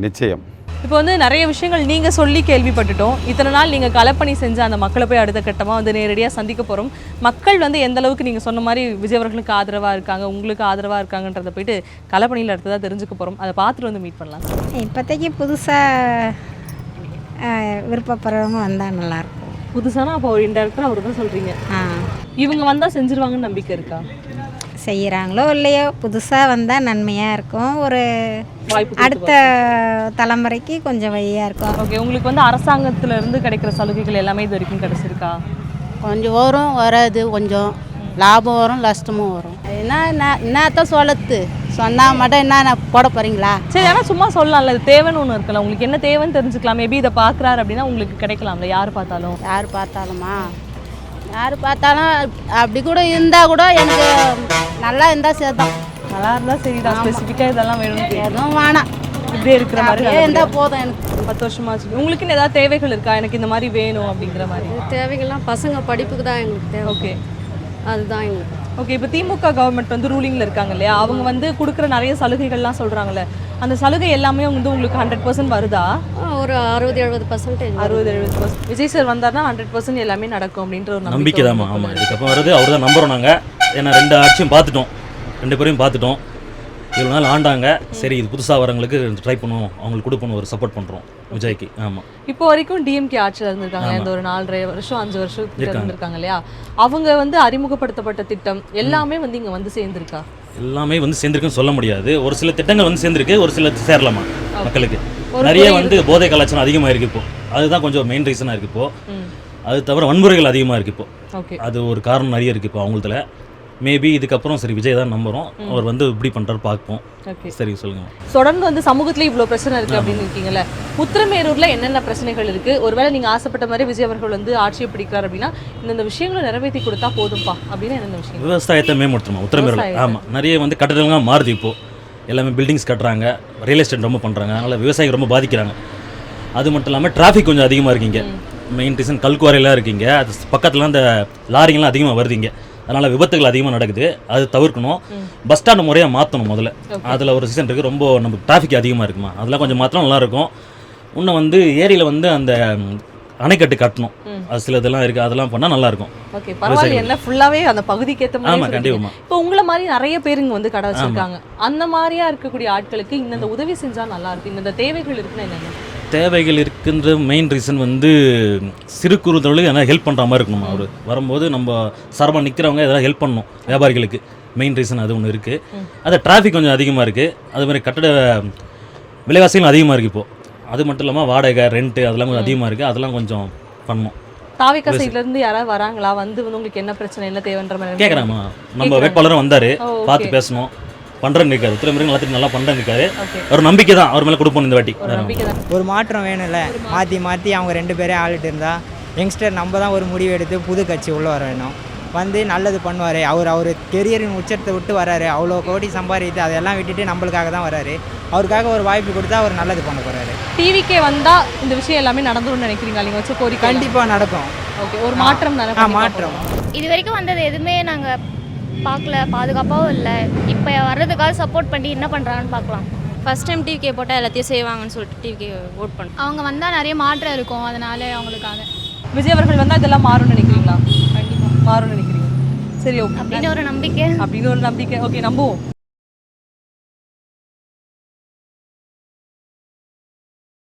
நிச்சயம். இப்போ வந்து நிறைய விஷயங்கள் நீங்கள் சொல்லி கேள்விப்பட்டுட்டோம். இத்தனை நாள் நீங்கள் களப்பணி செஞ்ச அந்த மக்களை போய் அடுத்த கட்டமாக வந்து நேரடியாக சந்திக்க போகிறோம். மக்கள் வந்து எந்த அளவுக்கு நீங்கள் சொன்ன மாதிரி விஜய் அவர்களுக்கு ஆதரவாக இருக்காங்க, உங்களுக்கு ஆதரவாக இருக்காங்கன்றதை போயிட்டு களப்பணியில் அடுத்ததாக தெரிஞ்சுக்க போகிறோம். அதை பார்த்துட்டு வந்து மீட் பண்ணலாம். இப்போதைக்கு புதுசாக விருப்பப்படுறவங்க வந்தால் நல்லாயிருக்கும். புதுசானா அப்போ இன்டெரக்டாக அவர் தான் சொல்கிறீங்க. இவங்க வந்தால் செஞ்சுருவாங்கன்னு நம்பிக்கை இருக்கா? செய்கிறாங்களோ இல்லையோ, புதுசாக வந்தால் நன்மையாக இருக்கும். ஒரு அடுத்த தலைமுறைக்கு கொஞ்சம் வழியாக இருக்கும். ஓகே, உங்களுக்கு வந்து அரசாங்கத்திலேருந்து கிடைக்கிற சலுகைகள் எல்லாமே இது வரைக்கும் கிடச்சிருக்கா? கொஞ்சம் வரும், வராது, கொஞ்சம் லாபம் வரும், நஷ்டமும் வரும். என்னத்தான் சொன்னால் மட்டும் என்ன போட போகிறீங்களா? சரி, ஆனால் சும்மா சொல்லலாம்ல, இது தேவைன்னு ஒன்று இருக்குல்ல, உங்களுக்கு என்ன தேவைன்னு தெரிஞ்சுக்கலாம். மேபி இதை பார்க்குறாரு அப்படின்னா உங்களுக்கு கிடைக்கலாம்ல, யார் பார்த்தாலுமா யார் பார்த்தாலும் அப்படி கூட இருந்தால் கூட எனக்கு நல்லா இருந்தால் சரிதான். நல்லா இருந்தால் சரிதான். ஸ்பெசிஃபிக்காக இதெல்லாம் வேணும் எதுவும் வேணாம், இப்படியே இருக்கிற மாதிரி இருந்தால் போதும். எனக்கு 10 வருஷமாச்சு. உங்களுக்குன்னு ஏதாவது தேவைகள் இருக்கா, எனக்கு இந்த மாதிரி வேணும் அப்படிங்கிற மாதிரி? தேவைகள்லாம் பசங்க படிப்புக்கு தான் எங்களுக்கு தேவை. ஓகே, அதுதான் எங்களுக்கு. ஓகே, இப்போ திமுக கவர்மெண்ட் வந்து ரூலிங்கில் இருக்காங்க இல்லையா, அவங்க வந்து கொடுக்குற நிறைய சலுகைகள்லாம் சொல்கிறாங்கல்ல, அந்த சலுகை எல்லாமே வந்து உங்களுக்கு 100% வருதா? ஒரு 60-70%. 60-70%. விஜய் சார் வந்தார்னா 100% எல்லாமே நடக்கும் அப்படின்ற ஒரு நம்பிக்கை தான். ஆமாம், இதுக்கப்புறம் வருது அவர் தான் நம்புகிறோம் நாங்கள். ஏன்னா 2 ஆட்சியும் பார்த்துட்டோம், 2 பேரையும் பார்த்துட்டோம். இவ்வளோ நாள் ஆண்டாங்க. சரி, இது புதுசாக வரவங்களுக்கு ட்ரை பண்ணுவோம், அவங்களுக்கு கொடுப்போம், ஒரு சப்போர்ட் பண்ணுறோம் விஜய்க்கு. ஆமாம், இப்போ வரைக்கும் டிஎம்கே ஆட்சியில் இருந்திருக்காங்க, இந்த ஒரு 4.5 வருஷம் 5 வருஷம் இருந்திருக்காங்க இல்லையா, அவங்க வந்து அறிமுகப்படுத்தப்பட்ட திட்டம் எல்லாமே வந்து இங்கே வந்து சேர்ந்துருக்கா? எல்லாமே வந்து சேர்ந்துருக்குன்னு சொல்ல முடியாது. ஒரு சில திட்டங்கள் வந்து சேர்ந்துருக்கு, ஒரு சில சேரலாமா மக்களுக்கு. நிறைய வந்து போதை கலாச்சாரம் அதிகமாக இருக்குது இப்போ, அதுதான் கொஞ்சம் மெயின் ரீசனாக இருக்குது இப்போ. அது தவிர வன்முறைகள் அதிகமாக இருக்குது இப்போ. ஓகே, அது ஒரு காரணம் நிறைய இருக்குது இப்போ அவங்கள. மேபி இதுக்கப்புறம் சரி விஜய் தான் நம்புகிறோம், அவர் வந்து இப்படி பண்ணுறாரு பார்ப்போம். சரி, சொல்லுங்கள். தொடர்ந்து வந்து சமூகத்தில் இவ்வளோ பிரச்சனை இருக்குது அப்படின்னு இருக்கீங்களே, உத்திரமேரூரில் என்னென்ன பிரச்சனைகள் இருக்குது? ஒருவேளை நீங்கள் ஆசைப்பட்ட மாதிரி விஜய் அவர்கள் வந்து ஆட்சியை பிடிக்கிறார் அப்படின்னா இந்த விஷயங்களை நிறைவேற்றி கொடுத்தா போதும்பா அப்படின்னு என்னென்ன விஷயம்? விவசாயத்தை மேம்படுத்தணும் உத்திரமேரூரில். ஆமாம், நிறைய வந்து கட்டடங்கள்லாம் மாறுது இப்போது, எல்லாமே பில்டிங்ஸ் கட்டுறாங்க, ரியல் எஸ்டேட் ரொம்ப பண்ணுறாங்க, அதனால் விவசாயிகள் ரொம்ப பாதிக்கிறாங்க. அது மட்டும் இல்லாமல் டிராஃபிக் கொஞ்சம் அதிகமாக இருக்குங்க. மெயின் ரீசன் கல்குவாரிலாம் இருக்கீங்க, அது பக்கத்துலாம் அந்த லாரிங்கெலாம் அதிகமாக வருதுங்க, அதனால் விபத்துகள் அதிகமாக நடக்குது. அது தவிர்க்கணும். பஸ் ஸ்டாண்டு முறையாக மாற்றணும் முதல்ல. அதில் ஒரு சீசன் இருக்குது, ரொம்ப நம்ம டிராஃபிக் அதிகமாக இருக்குமா, அதெல்லாம் கொஞ்சம் மாற்றினா நல்லாயிருக்கும். இன்னும் வந்து ஏரியில் வந்து அந்த அணைக்கட்டு கட்டணும், அது சில இதெல்லாம் இருக்குது, அதெல்லாம் பண்ணால் நல்லாயிருக்கும். ஓகே, பரவாயில்ல, என்ன ஃபுல்லாகவே அந்த பகுதிக்கு ஏற்ற மாதிரி. ஆமாம், கண்டிப்பாக. இப்போ உங்களை மாதிரி நிறைய பேருங்க வந்து கடை வச்சுருக்காங்க, அந்த மாதிரியா இருக்கக்கூடிய ஆட்களுக்கு இந்த உதவி செஞ்சால் நல்லாயிருக்கும், இந்த தேவைகள் இருக்குன்னா என்னென்ன தேவைகள் இருக்கின்ற மெயின் ரீசன் வந்து சிறு குறு தொழிலுக்கு எதனா ஹெல்ப் பண்ணுற மாதிரி இருக்கணும். அவர் வரும்போது நம்ம சார்பாக நிற்கிறவங்க எதனா ஹெல்ப் பண்ணணும் வியாபாரிகளுக்கு. மெயின் ரீசன் அது ஒன்று இருக்குது. அது டிராஃபிக் கொஞ்சம் அதிகமாக இருக்குது. அது மாதிரி கட்டட விலைவாசிகளும் அதிகமாக இருக்குது இப்போது. அது மட்டும் இல்லாமல் வாடகை ரெண்ட்டு அதெல்லாம் கொஞ்சம் அதிகமாக இருக்குது. அதெல்லாம் கொஞ்சம் பண்ணணும். தாவிகா சைட்ல இருந்து யாராவது வராங்களா? வந்து உங்களுக்கு என்ன பிரச்சனை, என்ன தேவைன்ற மாதிரி கேட்குறாமா? நம்ம வேட்பாளரும் வந்தார், பார்த்து பேசணும். பண்ணுறேன்னு இருக்காரு. துறைமுறை எல்லாத்தையும் நல்லா பண்ணுறேன்னு இருக்காரு. ஒரு நம்பிக்கை தான் அவர் மேலே கொடுப்போம் இந்த வாட்டி. ஒரு மாற்றம் வேணும்ல. மாற்றி அவங்க 2 பேரே ஆளுட்டு இருந்தால் யங்ஸ்டர் நம்ம தான் ஒரு முடிவு எடுத்து புது கட்சி உள்ளே வர வேணும். வந்து நல்லது பண்ணுவார். அவர் கெரியரின் உச்சத்தை விட்டு வராரு. அவ்வளோ கோடி சம்பாதித்து அதெல்லாம் விட்டுட்டு நம்மளுக்காக தான் வராரு. அவருக்காக ஒரு வாய்ப்பு கொடுத்தா அவர் நல்லது பண்ண போகிறாரு. டிவிக்கே வந்தால் இந்த விஷயம் எல்லாமே நடந்துரும்னு நினைக்கிறீங்களா? நீங்கள் வச்ச கோரிக்கை கண்டிப்பாக நடக்கும். ஓகே, ஒரு மாற்றம் தானே? மாற்றம். இது வரைக்கும் வந்தது எதுவுமே நாங்கள் பார்க்கல, பாதுகாப்பாகவும் இல்லை. இப்போ வர்றதுக்காக சப்போர்ட் பண்ணி என்ன பண்ணுறாங்கன்னு பார்க்கலாம். ஃபஸ்ட் டைம் டிவிகே போட்டால் எல்லாத்தையும் செய்வாங்கன்னு சொல்லிட்டு டிவிகே ஓட் பண்ணோம். அவங்க வந்தால் நிறைய மாற்றம் இருக்கும், அதனால அவங்களுக்காக. விஜய் அவர்கள் வந்தால் இதெல்லாம் மாறும்னு நினைக்கிறீங்களா? கண்டிப்பாக மாறும்னு நினைக்கிறீங்க. சரி, ஓகே. அப்படின்னு ஒரு நம்பிக்கை. ஓகே, நம்புவோம்.